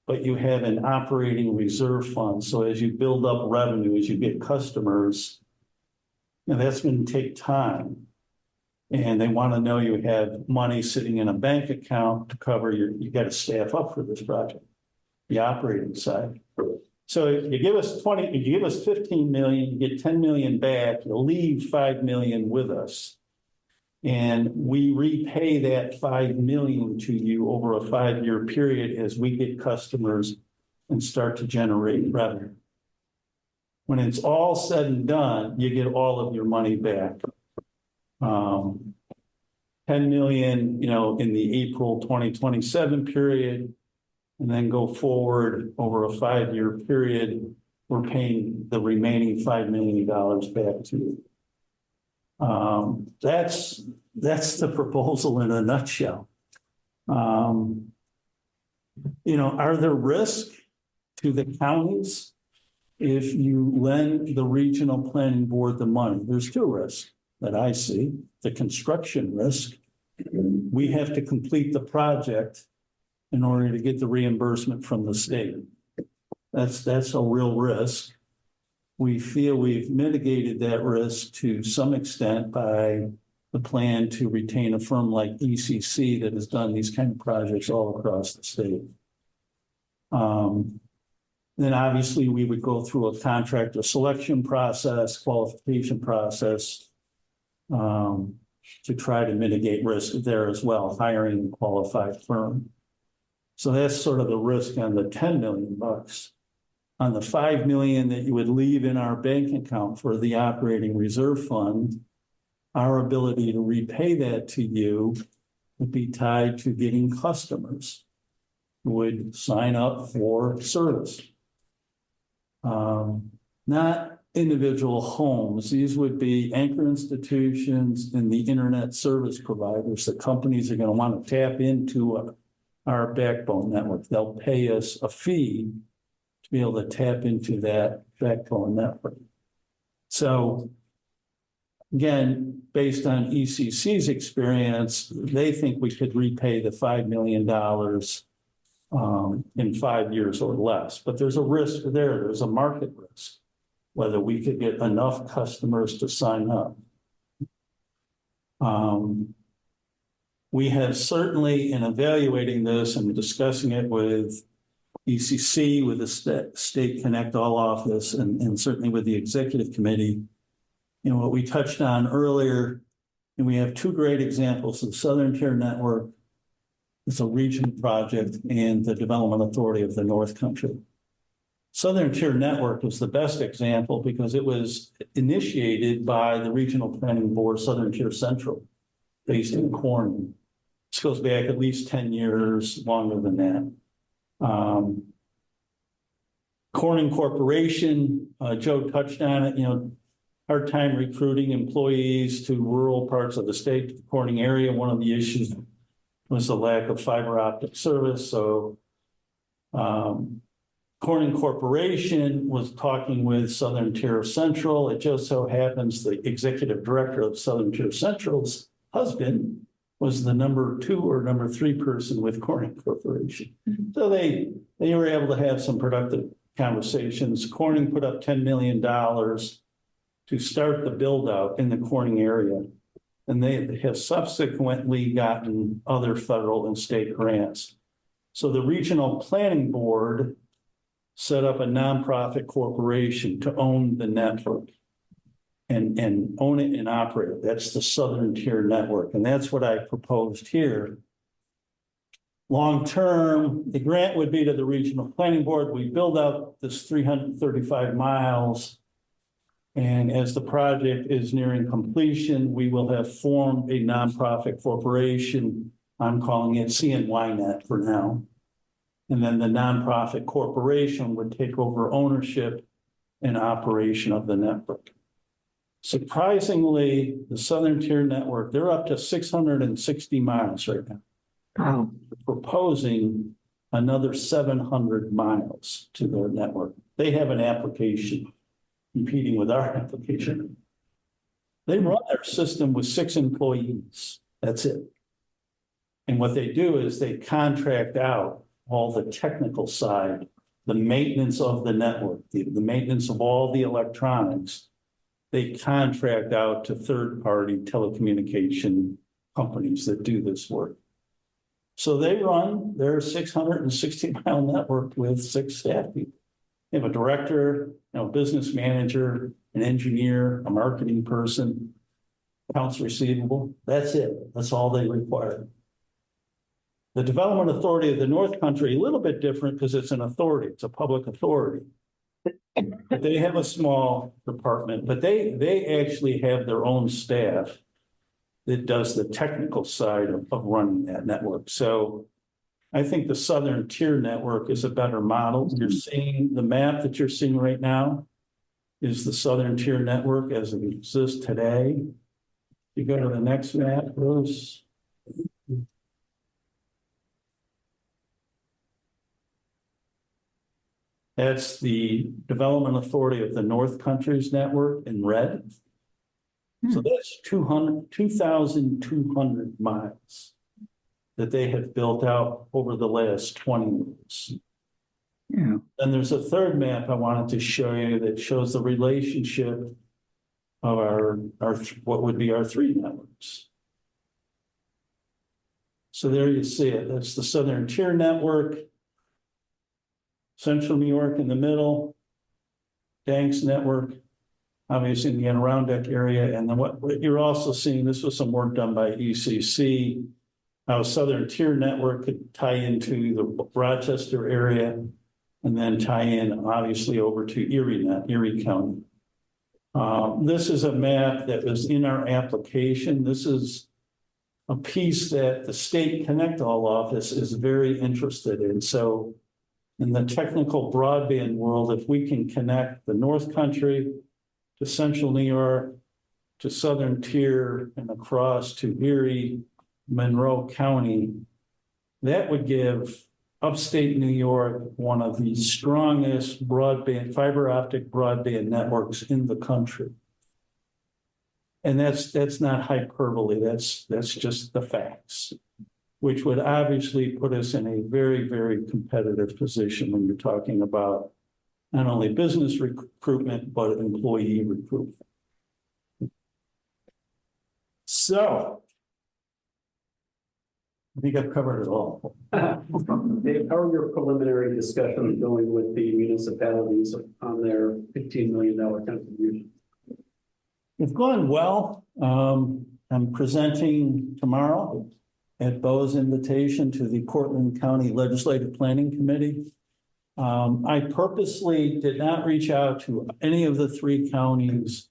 [SPEAKER 2] but you have an operating reserve fund. So as you build up revenue, as you get customers, and that's going to take time. And they want to know you have money sitting in a bank account to cover you got to staff up for this project, the operating side. So you give us 20, you give us 15 million, you get 10 million back, you'll leave 5 million with us. And we repay that 5 million to you over a 5-year period as we get customers and start to generate revenue. When it's all said and done, you get all of your money back. 10 million, in the April 2027 period, and then go forward over a 5-year period, we're paying the remaining $5 million back to you. That's the proposal in a nutshell. Are there risks to the counties if you lend the regional planning board the money? There's 2 risks that I see. The construction risk. We have to complete the project in order to get the reimbursement from the state. That's a real risk. We feel we've mitigated that risk to some extent by the plan to retain a firm like ECC that has done these kind of projects all across the state. Then obviously we would go through a contractor selection process, qualification process, to try to mitigate risk there as well, hiring a qualified firm. So that's sort of the risk on the 10 million bucks. On the 5 million that you would leave in our bank account for the operating reserve fund, our ability to repay that to you would be tied to getting customers who would sign up for service. Not individual homes. These would be anchor institutions and the internet service providers. The companies are going to want to tap into our backbone network. They'll pay us a fee to be able to tap into that backbone network. So again, based on ECC's experience, they think we could repay the $5 million in 5 years or less. But there's a risk there. There's a market risk, whether we could get enough customers to sign up. We have certainly, in evaluating this and discussing it with ECC, with the State Connect All office, and certainly with the executive committee, you know, what we touched on earlier, and we have two great examples, the Southern Tier Network, it's a regional project, and the Development Authority of the North Country. Southern Tier Network was the best example because it was initiated by the Regional Planning Board, Southern Tier Central, based in Corning. This goes back at least 10 years, longer than that. Corning Corporation, Joe touched on it, you know, hard time recruiting employees to rural parts of the state, the Corning area. One of the issues was the lack of fiber optic service. So Corning Corporation was talking with Southern Tier Central. It just so happens the executive director of Southern Tier Central's husband was the number 2 or number 3 person with Corning Corporation. So they were able to have some productive conversations. Corning put up $10 million to start the build out in the Corning area. And they have subsequently gotten other federal and state grants. So the Regional Planning Board set up a nonprofit corporation to own the network and own it and operate it. That's the Southern Tier Network. And that's what I proposed here. Long term, the grant would be to the Regional Planning Board. We build out this 335 miles. And as the project is nearing completion, we will have formed a nonprofit corporation. I'm calling it CNY Net for now. And then the nonprofit corporation would take over ownership and operation of the network. Surprisingly, the Southern Tier Network, they're up to 660 miles right now.
[SPEAKER 4] Wow.
[SPEAKER 2] Proposing another 700 miles to their network. They have an application competing with our application. They run their system with 6 employees. That's it. And what they do is they contract out all the technical side, the maintenance of the network, the maintenance of all the electronics. They contract out to third-party telecommunication companies that do this work. So they run their 660-mile network with 6 staff people. They have a director, you know, business manager, an engineer, a marketing person, accounts receivable. That's it. That's all they require. The Development Authority of the North Country, a little bit different because it's an authority. It's a public authority. But they have a small department, but they actually have their own staff that does the technical side of running that network. So I think the Southern Tier Network is a better model. You're seeing the map that you're seeing right now is the Southern Tier Network as it exists today. You go to the next map, Bruce. That's the Development Authority of the North Country's network in red. So that's 2,200 miles that they have built out over the last 20 years.
[SPEAKER 4] Yeah.
[SPEAKER 2] And there's a third map I wanted to show you that shows the relationship of our what would be our 3 networks. So there you see it. That's the Southern Tier Network. Central New York in the middle, Danks Network, obviously in the Adirondack area. And then what you're also seeing, this was some work done by ECC, how Southern Tier Network could tie into the Rochester area and then tie in obviously over to Erie County. This is a map that was in our application. This is a piece that the State Connect All office is very interested in. So in the technical broadband world, if we can connect the North Country to Central New York, to Southern Tier, and across to Erie, Monroe County, that would give upstate New York one of the strongest broadband, fiber optic broadband networks in the country. And that's not hyperbole, that's just the facts, which would obviously put us in a very, very competitive position when you're talking about not only business recruitment, but employee recruitment. So I think I've covered it all.
[SPEAKER 7] Dave, how are your preliminary discussions going with the municipalities on their $15 million contribution?
[SPEAKER 2] It's gone well. I'm presenting tomorrow at Bo's invitation to the Cortland County Legislative Planning Committee. I purposely did not reach out to any of the three counties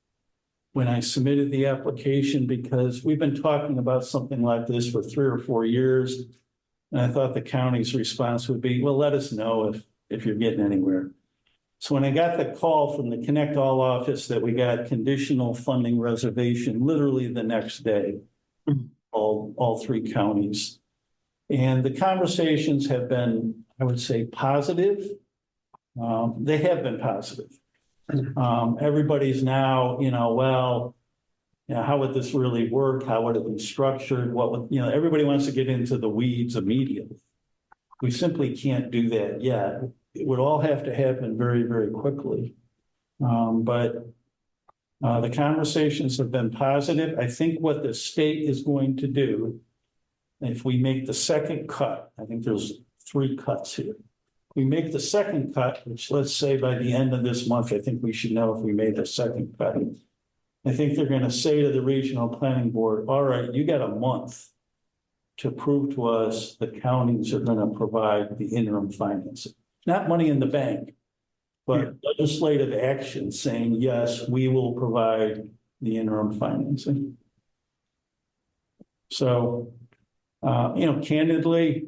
[SPEAKER 2] when I submitted the application because we've been talking about something like this for 3 or 4 years. And I thought the county's response would be, well, let us know if you're getting anywhere. So when I got the call from the Connect All office that we got conditional funding reservation literally the next day, all three counties. And the conversations have been, I would say, positive. They have been positive. Everybody's now, well, how would this really work? How would it be structured? What would, everybody wants to get into the weeds immediately. We simply can't do that yet. It would all have to happen very, very quickly. But the conversations have been positive. I think what the state is going to do, if we make the second cut, I think there's 3 cuts here. We make the second cut, which let's say by the end of this month, I think we should know if we made the second cut. I think they're going to say to the regional planning board, all right, you got a month to prove to us the counties are going to provide the interim financing. Not money in the bank, but legislative action saying, yes, we will provide the interim financing. So, candidly,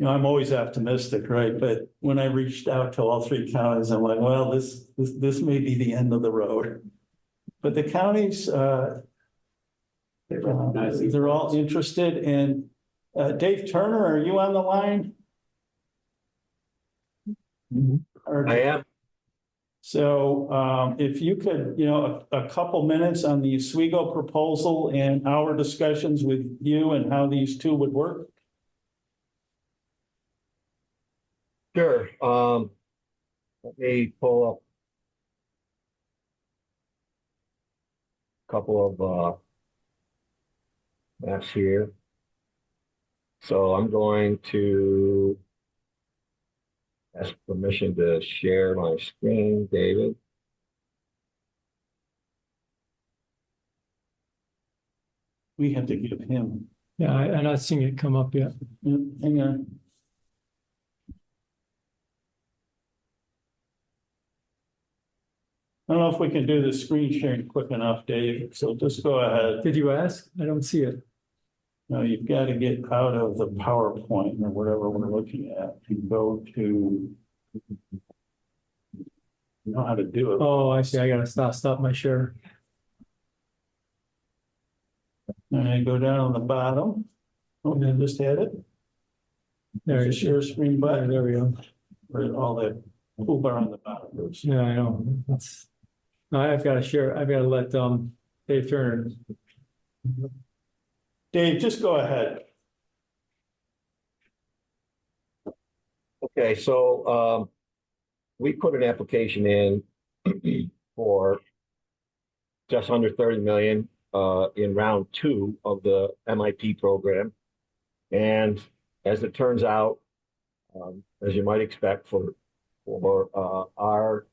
[SPEAKER 2] I'm always optimistic, right? But when I reached out to all 3 counties, I'm like, well, this may be the end of the road. But the counties, they're all interested. And Dave Turner, are you on the line?
[SPEAKER 9] I am.
[SPEAKER 2] So if you could, a couple minutes on the Oswego proposal and our discussions with you and how these two would work.
[SPEAKER 9] Sure. Let me pull up a couple of maps here. So I'm going to ask permission to share my screen, David.
[SPEAKER 2] We have to give him.
[SPEAKER 10] Yeah, I'm not seeing it come up yet.
[SPEAKER 2] Hang on. I don't know if we can do the screen sharing quick enough, Dave, so just go ahead.
[SPEAKER 10] Did you ask? I don't see it.
[SPEAKER 2] No, you've got to get out of the PowerPoint or whatever we're looking at and go to, you know how to do it.
[SPEAKER 10] Oh, I see. I gotta stop my share.
[SPEAKER 2] And go down on the bottom. Oh, I just had it.
[SPEAKER 10] There
[SPEAKER 2] There's a share screen button.
[SPEAKER 10] There we go.
[SPEAKER 2] Where all that toolbar on the bottom goes.
[SPEAKER 10] Yeah, I know. I've got to share. I've got to let Dave Turner.
[SPEAKER 2] Dave, just go ahead.
[SPEAKER 9] Okay, so we put an application in for just under 30 million in round 2 of the MIP program. And as it turns out, as you might expect for our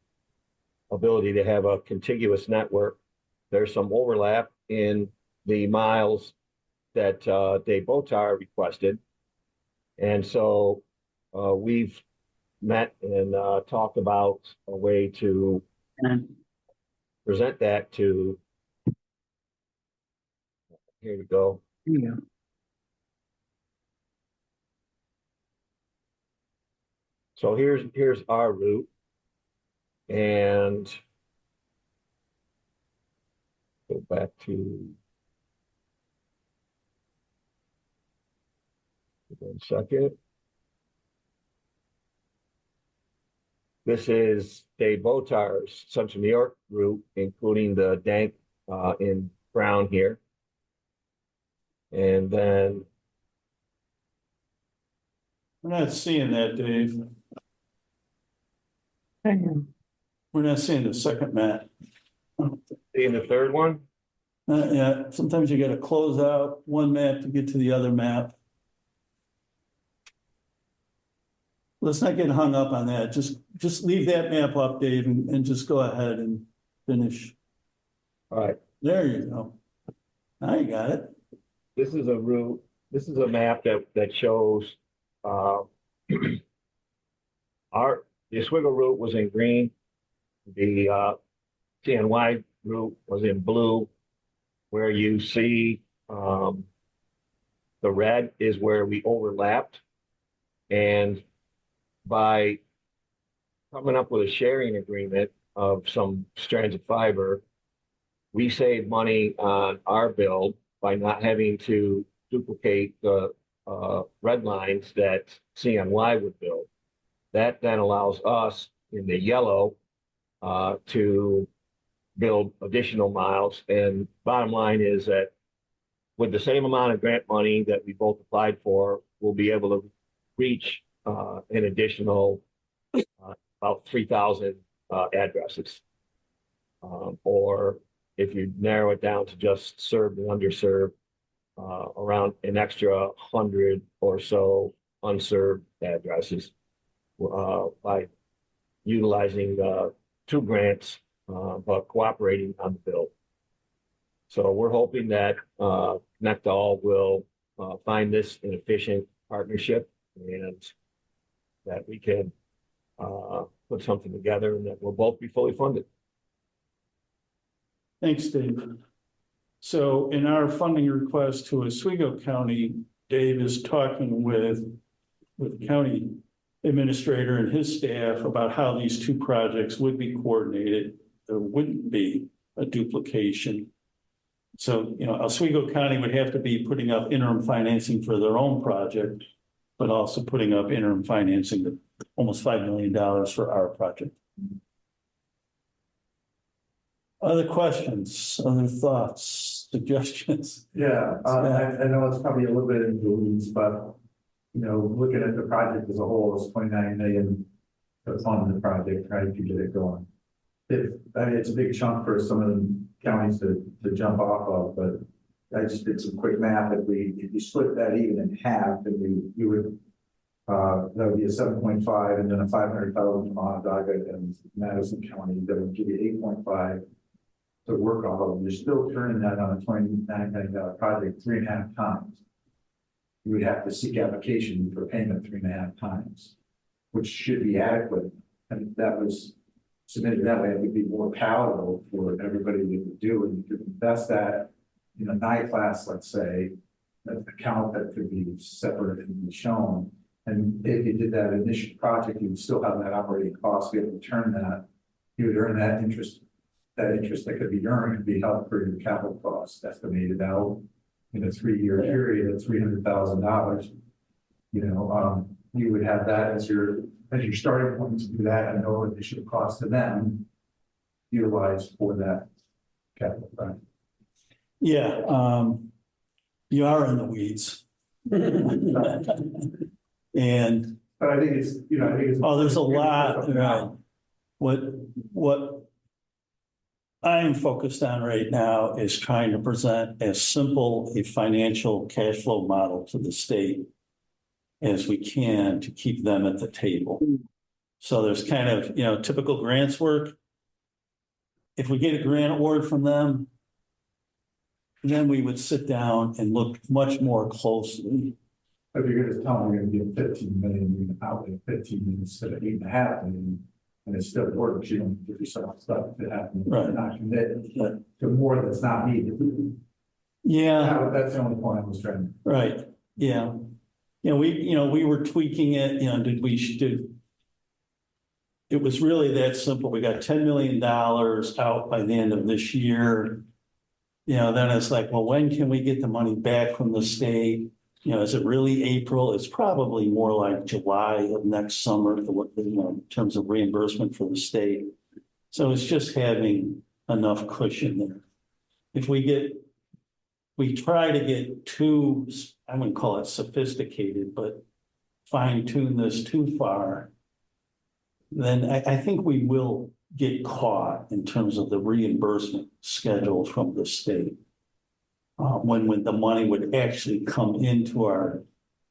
[SPEAKER 9] ability to have a contiguous network, there's some overlap in the miles that Dave Botar requested. And so we've met and talked about a way to present that to, here we go.
[SPEAKER 4] Yeah.
[SPEAKER 9] So here's our route. And go back to 1 second. This is Dave Botar's Central New York route, including the dank in brown here. And then
[SPEAKER 2] We're not seeing that, Dave.
[SPEAKER 4] hang on.
[SPEAKER 2] We're not seeing the second map.
[SPEAKER 9] in the third one,
[SPEAKER 2] Yeah, sometimes you gotta close out one map to get to the other map. Let's not get hung up on that. Just leave that map up, Dave, and just go ahead and finish.
[SPEAKER 9] all right,
[SPEAKER 2] There you go. Now you got it.
[SPEAKER 9] this is a route, this is a map that shows the Oswego route was in green. The CNY route was in blue. Where you see the red is where we overlapped. And by coming up with a sharing agreement of some strands of fiber, we save money on our build by not having to duplicate the red lines that CNY would build. That then allows us in the yellow to build additional miles. And bottom line is that with the same amount of grant money that we both applied for, we'll be able to reach an additional about 3,000 addresses. Or if you narrow it down to just served and underserved, around an extra 100 or so unserved addresses by utilizing 2 grants, but cooperating on the bill. So we're hoping that Connect All will find this an efficient partnership and that we can put something together and that we'll both be fully funded.
[SPEAKER 2] Thanks, Dave. So in our funding request to Oswego County, Dave is talking with the county administrator and his staff about how these 2 projects would be coordinated. There wouldn't be a duplication. So, Oswego County would have to be putting up interim financing for their own project, but also putting up interim financing of almost $5 million for our project. Other questions, other thoughts, suggestions?
[SPEAKER 11] Yeah, I know it's probably a little bit in the weeds, but, looking at the project as a whole, it's 29 million to fund the project, right, to get it going. It's a big chunk for some of the counties to jump off of, but I just did some quick math. If you split that even in half, then you would, that would be a 7.5 and then a 500,000 from Onondaga and Madison County, that would give you 8.5 to work off of. You're still turning that on a $29 million project 3.5 times. You would have to seek application for payment 3.5 times, which should be adequate. And if that was submitted that way, it would be more palatable for everybody to do. And you could invest that in a NI class, let's say, an account that could be separate and be shown. And if you did that initial project, you would still have that operating cost, be able to turn that. You would earn that interest that could be earned could be held for your capital costs estimated out in a 3-year period of $300,000. You would have that as your starting point to do that and no additional cost to them utilized for that capital project.
[SPEAKER 2] Yeah, you are in the weeds. And
[SPEAKER 11] but I think it's,
[SPEAKER 2] there's a lot, right? What I'm focused on right now is trying to present as simple a financial cash flow model to the state as we can to keep them at the table. So there's kind of, typical grants work. If we get a grant award from them, then we would sit down and look much more closely.
[SPEAKER 11] If you're going to tell them you're going to give 15 million, out in 15 million instead of 8.5 million, and it still works, you don't give yourself stuff to happen.
[SPEAKER 2] Right.
[SPEAKER 11] Not commit to more that's not needed.
[SPEAKER 2] Yeah.
[SPEAKER 11] That's the only point I was trying to.
[SPEAKER 2] Right. Yeah. We were tweaking it, it was really that simple. We got $10 million out by the end of this year. Then it's like, well, when can we get the money back from the state? is it really April? It's probably more like July of next summer, in terms of reimbursement for the state. So it's just having enough cushion there. If we try to get too, I wouldn't call it sophisticated, but fine tune this too far, then I think we will get caught in terms of the reimbursement schedule from the state. When the money would actually come into our.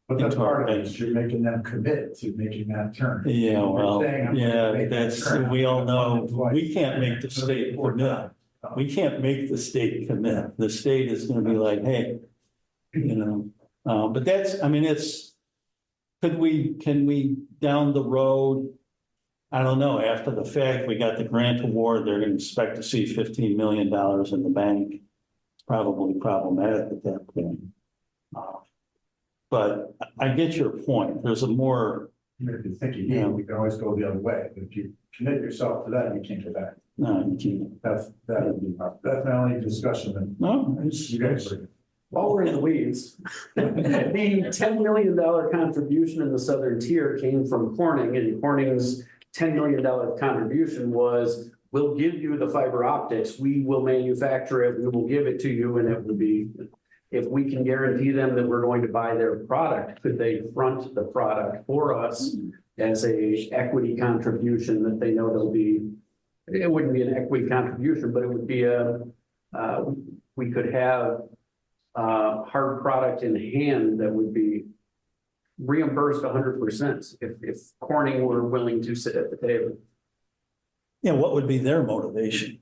[SPEAKER 11] But that's
[SPEAKER 2] into our
[SPEAKER 11] part of it,
[SPEAKER 2] bank.
[SPEAKER 11] is you're making them commit to making that turn.
[SPEAKER 2] Yeah, well,
[SPEAKER 11] You're saying, I'm gonna
[SPEAKER 2] yeah,
[SPEAKER 11] make that
[SPEAKER 2] that's,
[SPEAKER 11] turn.
[SPEAKER 2] we all
[SPEAKER 11] I've
[SPEAKER 2] know,
[SPEAKER 11] done it twice.
[SPEAKER 2] we can't make the state commit. We can't make the state commit. The state is gonna be like, hey, but that's, I mean, can we down the road? I don't know, after the fact, we got the grant award, they're gonna expect to see $15 million in the bank. It's probably problematic at that point. But I get your point. There's a more,
[SPEAKER 11] If you think you need, we can always go the other way, but if you commit yourself to that, you can't go back.
[SPEAKER 2] no, you can't.
[SPEAKER 11] That would be, that's my only discussion, and
[SPEAKER 2] No,
[SPEAKER 11] you guys.
[SPEAKER 7] While we're in the weeds, the $10 million contribution in the southern tier came from Corning, and Corning's $10 million contribution was, we'll give you the fiber optics, we will manufacture it, we will give it to you, and it will be, if we can guarantee them that we're going to buy their product, could they front the product for us as a equity contribution that they know they'll be, it wouldn't be an equity contribution, but it would be we could have hard product in hand that would be reimbursed 100% if Corning were willing to sit at the table.
[SPEAKER 2] Yeah, what would be their motivation?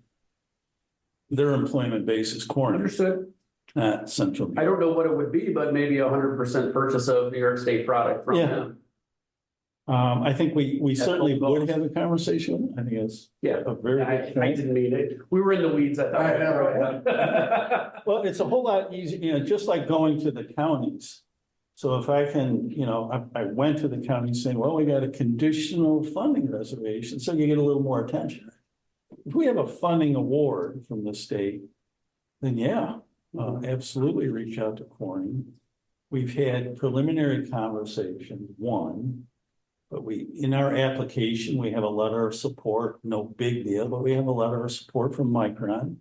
[SPEAKER 2] Their employment base is Corning,
[SPEAKER 7] Understood.
[SPEAKER 2] not Central.
[SPEAKER 7] I don't know what it would be, but maybe 100% purchase of New York State product from
[SPEAKER 2] Yeah.
[SPEAKER 7] them.
[SPEAKER 2] I think we
[SPEAKER 7] That's
[SPEAKER 2] certainly
[SPEAKER 7] both.
[SPEAKER 2] would have a conversation with them. I think it's
[SPEAKER 7] Yeah,
[SPEAKER 2] a very
[SPEAKER 7] I
[SPEAKER 2] good point.
[SPEAKER 7] didn't mean it. We were in the weeds. I thought.
[SPEAKER 2] Well, it's a whole lot easier, just like going to the counties. So if I can, I went to the county saying, well, we got a conditional funding reservation, so you get a little more attention. If we have a funding award from the state, then yeah, absolutely reach out to Corning. We've had preliminary conversations, but in our application, we have a letter of support, no big deal, but we have a letter of support from Micron.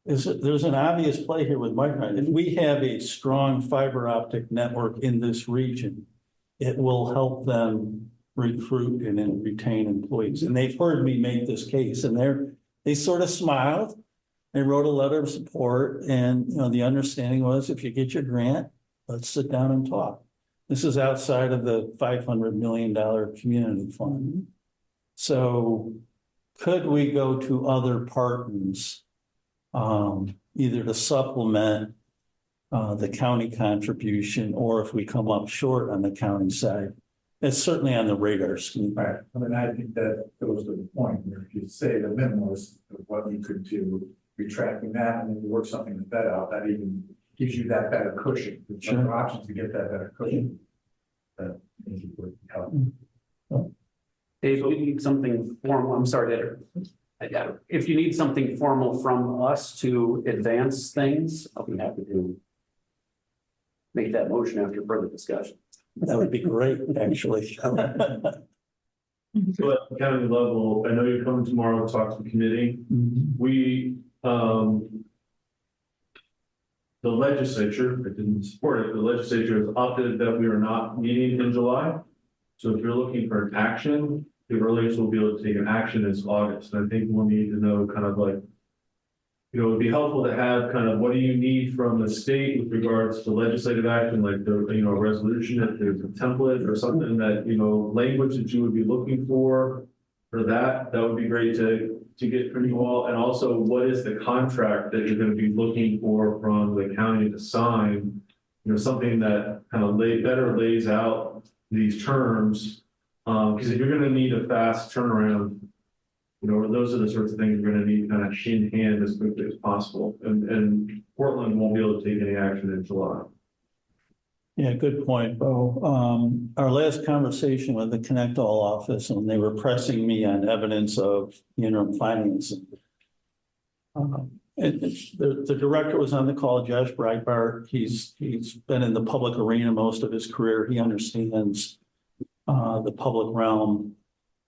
[SPEAKER 2] There's an obvious play here with Micron. If we have a strong fiber optic network in this region, it will help them recruit and then retain employees. And they've heard me make this case, and they sort of smiled. They wrote a letter of support, and the understanding was, if you get your grant, let's sit down and talk. This is outside of the $500 million community fund. So could we go to other partners, either to supplement the county contribution, or if we come up short on the county side? It's certainly on the radar screen.
[SPEAKER 11] Right, I mean, I think that goes to the point where if you say the minimalist of what you could do, retracting that and then you work something like that out, that even gives you that better cushion. There's other options to get that better cushion. That maybe would help.
[SPEAKER 7] Dave, we need something formal. I'm sorry, if you need something formal from us to advance things, I'll be happy to make that motion after further discussion.
[SPEAKER 2] That would be great, actually.
[SPEAKER 12] So at the county level, I know you're coming tomorrow to talk to the committee. We, the legislature, I didn't support it, the legislature has opted that we are not meeting in July. So if you're looking for an action, the earliest we'll be able to take an action is August. And I think we'll need to know kind of like, it would be helpful to have kind of, what do you need from the state with regards to legislative action, like the, a resolution, if there's a template or something that, language that you would be looking for that would be great to get from you all. And also, what is the contract that you're going to be looking for from the county to sign? Something that kind of better lays out these terms. Because if you're going to need a fast turnaround, those are the sorts of things you're going to need kind of in hand as quickly as possible. And Portland won't be able to take any action in July.
[SPEAKER 2] Yeah, good point, Bo. Our last conversation with the Connect All office, and they were pressing me on evidence of interim financing. And the director was on the call, Josh Breitbart. He's been in the public arena most of his career. He understands the public realm.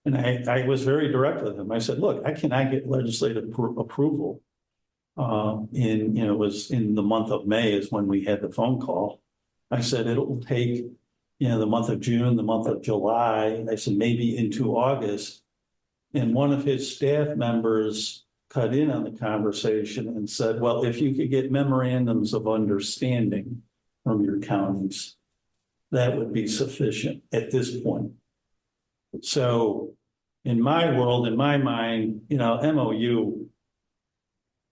[SPEAKER 2] And I was very direct with him. I said, look, I cannot get legislative approval. It was in the month of May is when we had the phone call. I said, it'll take, the month of June, the month of July. I said, maybe into August. And one of his staff members cut in on the conversation and said, well, if you could get memorandums of understanding from your counties, that would be sufficient at this point. So in my world, in my mind, MOU,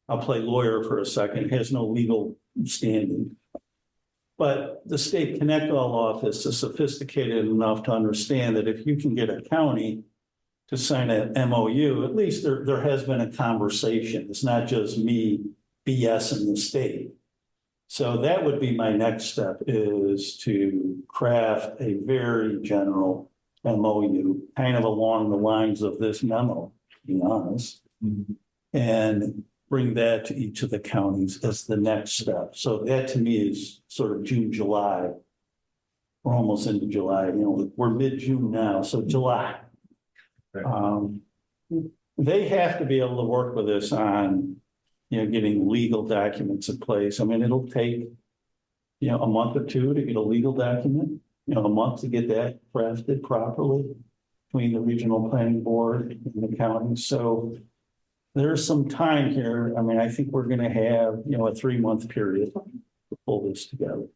[SPEAKER 2] I'll play lawyer for a second, has no legal standing. But the state Connect All office is sophisticated enough to understand that if you can get a county to sign an MOU, at least there has been a conversation. It's not just me BSing the state. So that would be my next step, is to craft a very general MOU, kind of along the lines of this memo, to be honest, and bring that to each of the counties as the next step. So that to me is sort of June, July. We're almost into July, we're mid-June now, so July. They have to be able to work with us on, getting legal documents in place. I mean, it'll take, a month or two to get a legal document, a month to get that crafted properly between the regional planning board and the county. So there's some time here. I mean, I think we're going to have, a 3-month period to pull this together.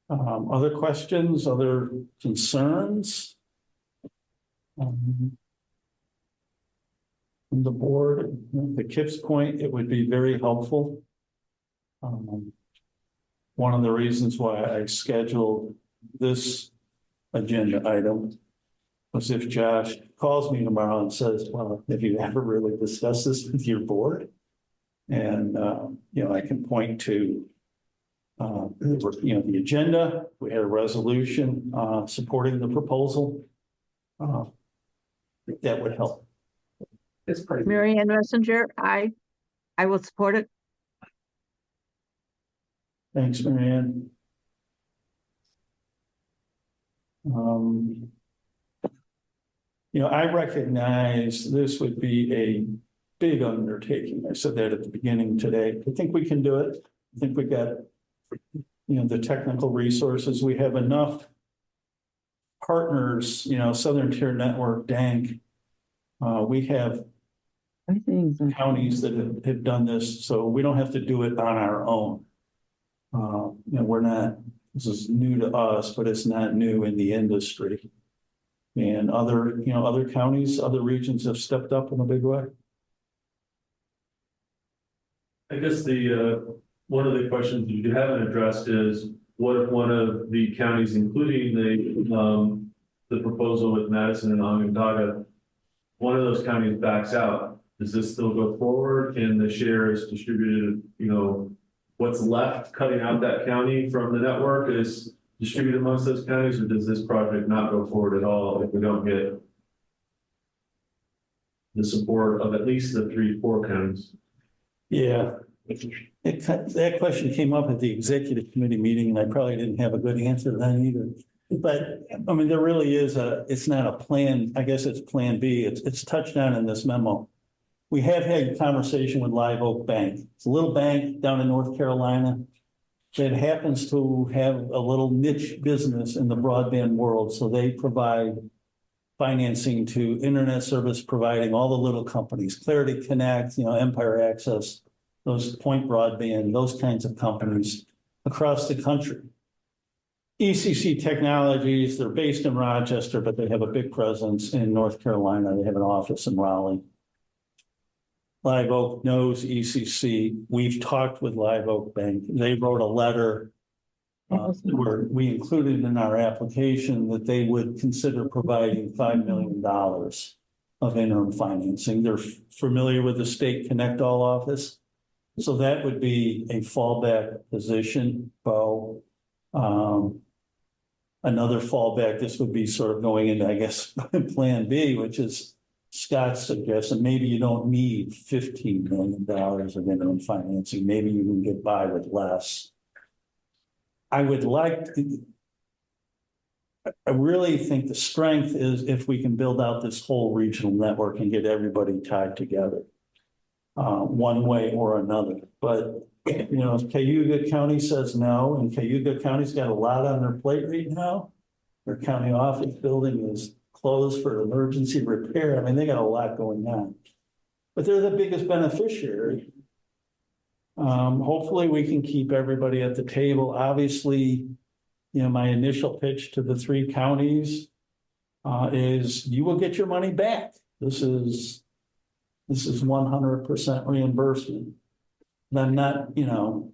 [SPEAKER 2] Other questions, other concerns? From the board, the KIPS point, it would be very helpful. One of the reasons why I scheduled this agenda item was if Josh calls me tomorrow and says, well, have you ever really discussed this with your board? And, I can point to the agenda. We had a resolution supporting the proposal. That would help.
[SPEAKER 7] It's pretty.
[SPEAKER 13] Mary Ann Messenger, I will support it.
[SPEAKER 2] Thanks, Marianne. I recognize this would be a big undertaking. I said that at the beginning today. I think we can do it. I think we got the technical resources. We have enough partners, Southern Tier Network, DANK. We have counties that have done this, so we don't have to do it on our own. This is new to us, but it's not new in the industry. And other counties, other regions have stepped up in a big way.
[SPEAKER 12] I guess one of the questions you haven't addressed is, what if one of the counties, including the proposal with Madison and Onondaga, one of those counties backs out? Does this still go forward? And the share is distributed, what's left cutting out that county from the network is distributed amongst those counties, or does this project not go forward at all if we don't get the support of at least the 3-4 counties?
[SPEAKER 2] Yeah, that question came up at the executive committee meeting, and I probably didn't have a good answer then either. But I mean, there really is it's not a plan. I guess it's plan B. It's touched on in this memo. We have had a conversation with Live Oak Bank. It's a little bank down in North Carolina that happens to have a little niche business in the broadband world. So they provide financing to internet service providing, all the little companies, Clarity Connect, Empire Access, those Point Broadband, those kinds of companies across the country. ECC Technologies, they're based in Rochester, but they have a big presence in North Carolina. They have an office in Raleigh. Live Oak knows ECC. We've talked with Live Oak Bank. They wrote a letter where we included in our application that they would consider providing $5 million of interim financing. They're familiar with the State Connect All office. So that would be a fallback position, Bo. Another fallback, this would be sort of going into, I guess, plan B, which is Scott's suggesting maybe you don't need $15 million of interim financing. Maybe you can get by with less. I would like to, I really think the strength is if we can build out this whole regional network and get everybody tied together, one way or another. But, you know, if Cayuga County says no, and Cayuga County's got a lot on their plate right now, their county office building is closed for emergency repair. I mean, they got a lot going on, but they're the biggest beneficiary. Hopefully we can keep everybody at the table. Obviously, you know, my initial pitch to the three counties is you will get your money back. This is 100% reimbursement. And I'm not, you know,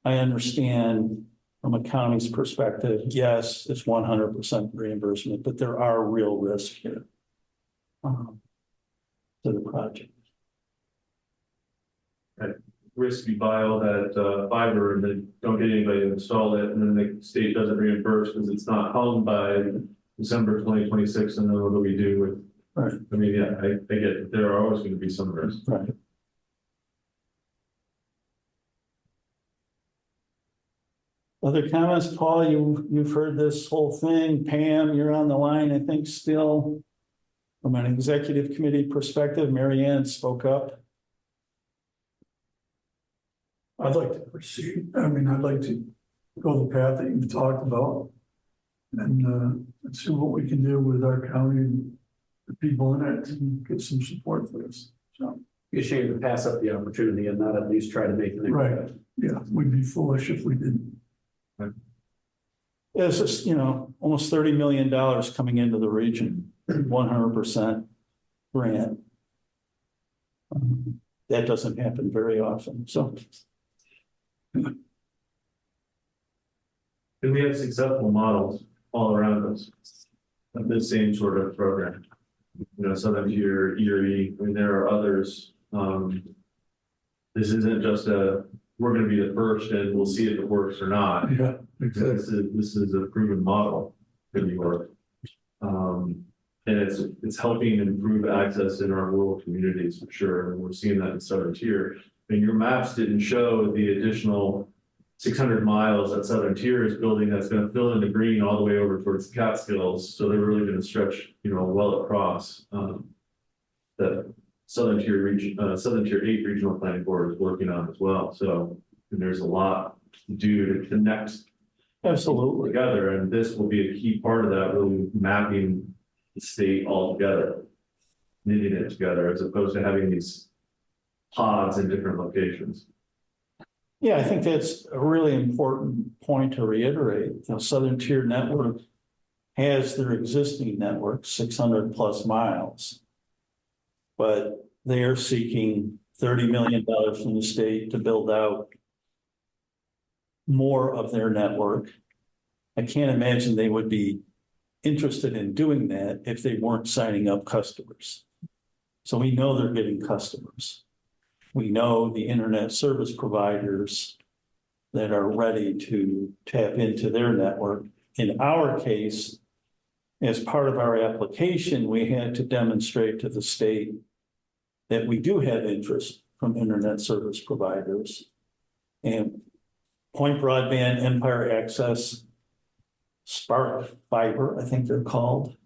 [SPEAKER 2] I understand from a county's perspective, yes, it's 100% reimbursement, but there are real risks here to the project.
[SPEAKER 12] Risk you buy all that fiber and then don't get anybody to install it, and then the state doesn't reimburse because it's not hung by December 2026, and then what do we do with?
[SPEAKER 2] Right.
[SPEAKER 12] I mean, yeah, I get it. There are always going to be some risks.
[SPEAKER 2] Right. Other comments, Paul? You've heard this whole thing. Pam, you're on the line, I think, still. From an executive committee perspective, Mary Ann spoke up.
[SPEAKER 1] I'd like to proceed. I mean, I'd like to go the path that you've talked about and see what we can do with our county and the people in it and get some support for this. So,
[SPEAKER 7] Be ashamed to pass up the opportunity and not at least try to make it.
[SPEAKER 1] right. Yeah, we'd be foolish if we didn't.
[SPEAKER 2] Yeah, it's just, you know, almost $30 million coming into the region, 100% grant. That doesn't happen very often, so.
[SPEAKER 12] And we have successful models all around us of this same sort of program. You know, Southern Tier, Erie, I mean, there are others. This isn't just we're going to be the first and we'll see if it works or not.
[SPEAKER 1] Yeah, exactly.
[SPEAKER 12] This is a proven model for New York. And it's helping improve access in our rural communities for sure. And we're seeing that in Southern Tier. And your maps didn't show the additional 600 miles that Southern Tier is building that's going to fill in the green all the way over towards the Catskills. So they're really going to stretch, you know, well across the Southern Tier region, Southern Tier 8 Regional Planning Board is working on as well. So there's a lot to do to connect
[SPEAKER 2] Absolutely
[SPEAKER 12] together, and this will be a key part of that, really mapping the state all together, knitting it together, as opposed to having these pods in different locations.
[SPEAKER 2] Yeah, I think that's a really important point to reiterate. The Southern Tier Network has their existing network, 600 plus miles, but they are seeking $30 million from the state to build out more of their network. I can't imagine they would be interested in doing that if they weren't signing up customers. So we know they're getting customers. We know the internet service providers that are ready to tap into their network. In our case, as part of our application, we had to demonstrate to the state that we do have interest from internet service providers. And Point Broadband, Empire Access, Spark Fiber, I think they're called.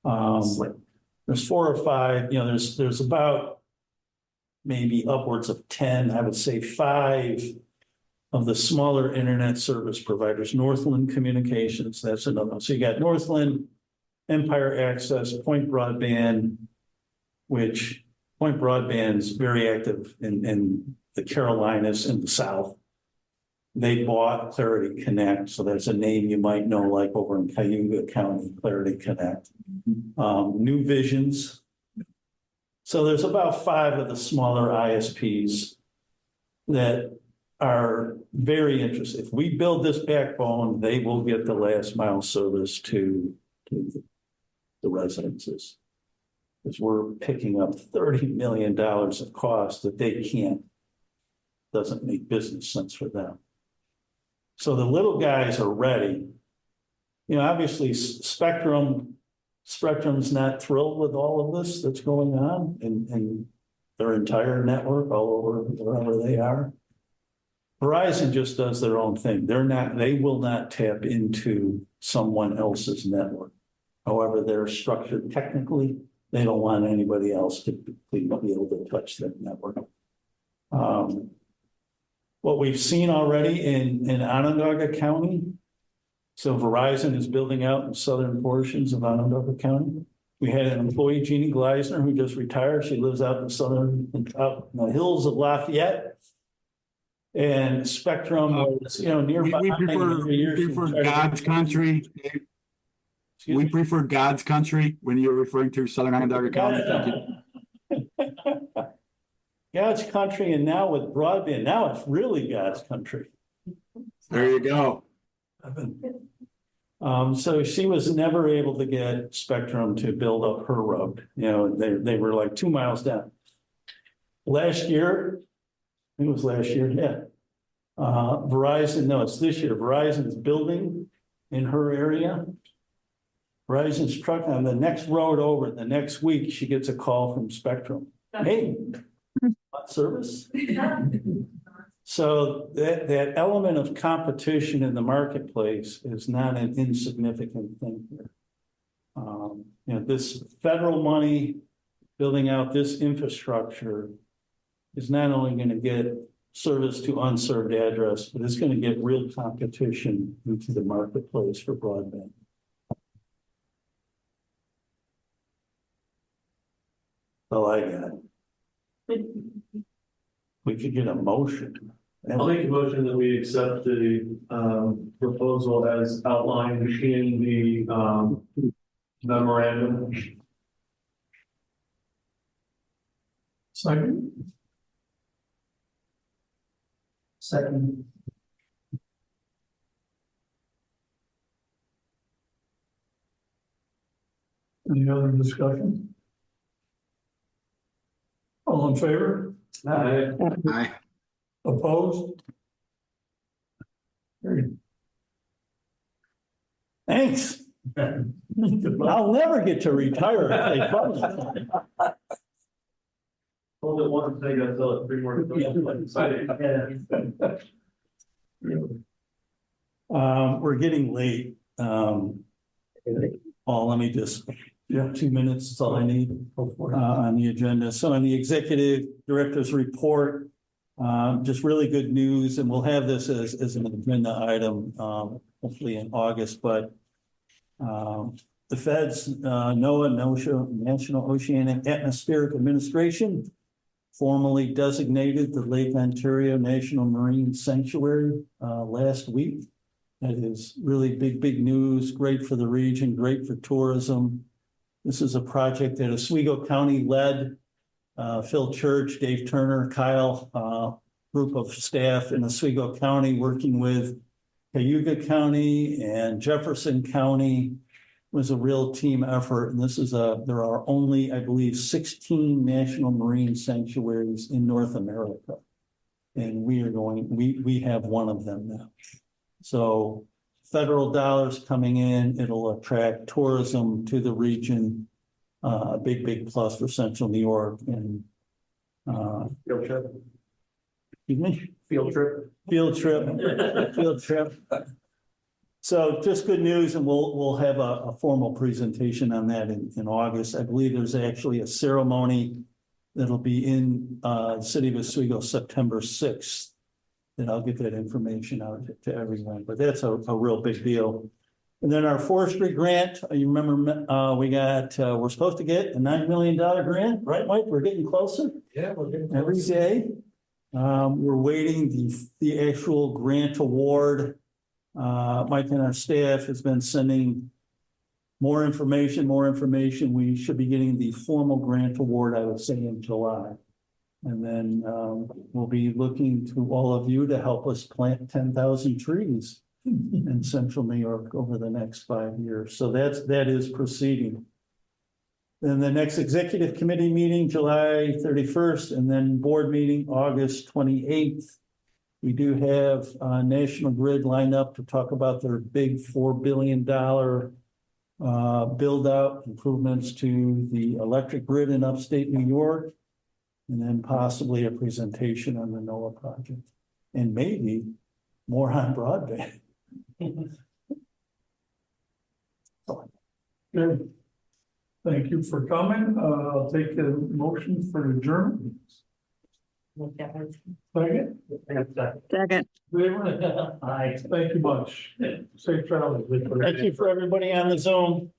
[SPEAKER 2] There's 4 or 5, you know, there's about maybe upwards of 10, I would say 5 of the smaller internet service providers. Northland Communications, that's another one. So you got Northland, Empire Access, Point Broadband, which Point Broadband's very active in the Carolinas and the South. They bought Clarity Connect, so that's a name you might know, like over in Cayuga County, Clarity Connect. New Visions. So there's about 5 of the smaller ISPs that are very interested. If we build this backbone, they will get the last mile service to the residences. Because we're picking up $30 million of cost that they can't, doesn't make business sense for them. So the little guys are ready. You know, obviously Spectrum Spectrum's not thrilled with all of this that's going on in their entire network all over wherever they are. Verizon just does their own thing. They will not tap into someone else's network. However, they're structured technically, they don't want anybody else to be able to touch that network. What we've seen already in Onondaga County, so Verizon is building out in southern portions of Onondaga County. We had an employee, Jeannie Gleisner, who just retired. She lives out in the hills of Lafayette. And Spectrum was, nearby.
[SPEAKER 14] We prefer God's country. We prefer God's country when you're referring to Southern Onondaga County. Thank you.
[SPEAKER 2] God's country, and now with broadband, now it's really God's country.
[SPEAKER 14] There you go.
[SPEAKER 2] So she was never able to get Spectrum to build up her road. They were like 2 miles down. Last year, I think it was last year, yeah. Verizon, no, it's this year. Verizon's building in her area. Verizon's truck on the next road over, the next week, she gets a call from Spectrum. Hey, what service? So that element of competition in the marketplace is not an insignificant thing here. This federal money building out this infrastructure is not only going to get service to unserved address, but it's going to get real competition into the marketplace for broadband. So I got it. We could get a motion.
[SPEAKER 12] I'll make a motion that we accept the proposal as outlined in the memorandum.
[SPEAKER 1] Second. Second. Any other discussion? All in favor?
[SPEAKER 3] Aye.
[SPEAKER 1] Opposed? Carried.
[SPEAKER 2] Thanks. I'll never get to retire if they fund it.
[SPEAKER 12] Hold it one thing until it 3 more.
[SPEAKER 2] We're getting late. Let me just, 2 minutes is all I need on the agenda. So on the executive director's report, just really good news, and we'll have this as an agenda item, hopefully in August, but the feds, NOAA, National Oceanic Atmospheric Administration, formally designated the Lake Ontario National Marine Sanctuary last week. That is really big news, great for the region, great for tourism. This is a project that Oswego County led. Phil Church, Dave Turner, Kyle, group of staff in Oswego County working with Cayuga County and Jefferson County. Was a real team effort. And this is there are only, I believe, 16 national marine sanctuaries in North America. And we have one of them now. So federal dollars coming in, it'll attract tourism to the region. A big plus for Central New York and
[SPEAKER 7] Field trip.
[SPEAKER 2] Excuse me?
[SPEAKER 7] Field trip.
[SPEAKER 2] Field trip. So just good news, and we'll have a formal presentation on that in August. I believe there's actually a ceremony that'll be in the city of Oswego September 6th. And I'll get that information out to everyone, but that's a real big deal. And then our forestry grant, you remember we're supposed to get a $9 million grant, right, Mike? We're getting closer.
[SPEAKER 11] Yeah, we're getting
[SPEAKER 2] every day. We're waiting the actual grant award. Mike and our staff has been sending more information. We should be getting the formal grant award, I would say, in July. And then we'll be looking to all of you to help us plant 10,000 trees in Central New York over the next 5 years. So that is proceeding. Then the next executive committee meeting, July 31st, and then board meeting, August 28th. We do have National Grid lined up to talk about their big $4 billion build out improvements to the electric grid in upstate New York. And then possibly a presentation on the NOAA project and maybe more on broadband.
[SPEAKER 1] Good. Thank you for coming. I'll take a motion for adjournment. Second.
[SPEAKER 13] Second.
[SPEAKER 1] Thank you much. Safe travels.
[SPEAKER 2] Thank you for everybody on the Zoom.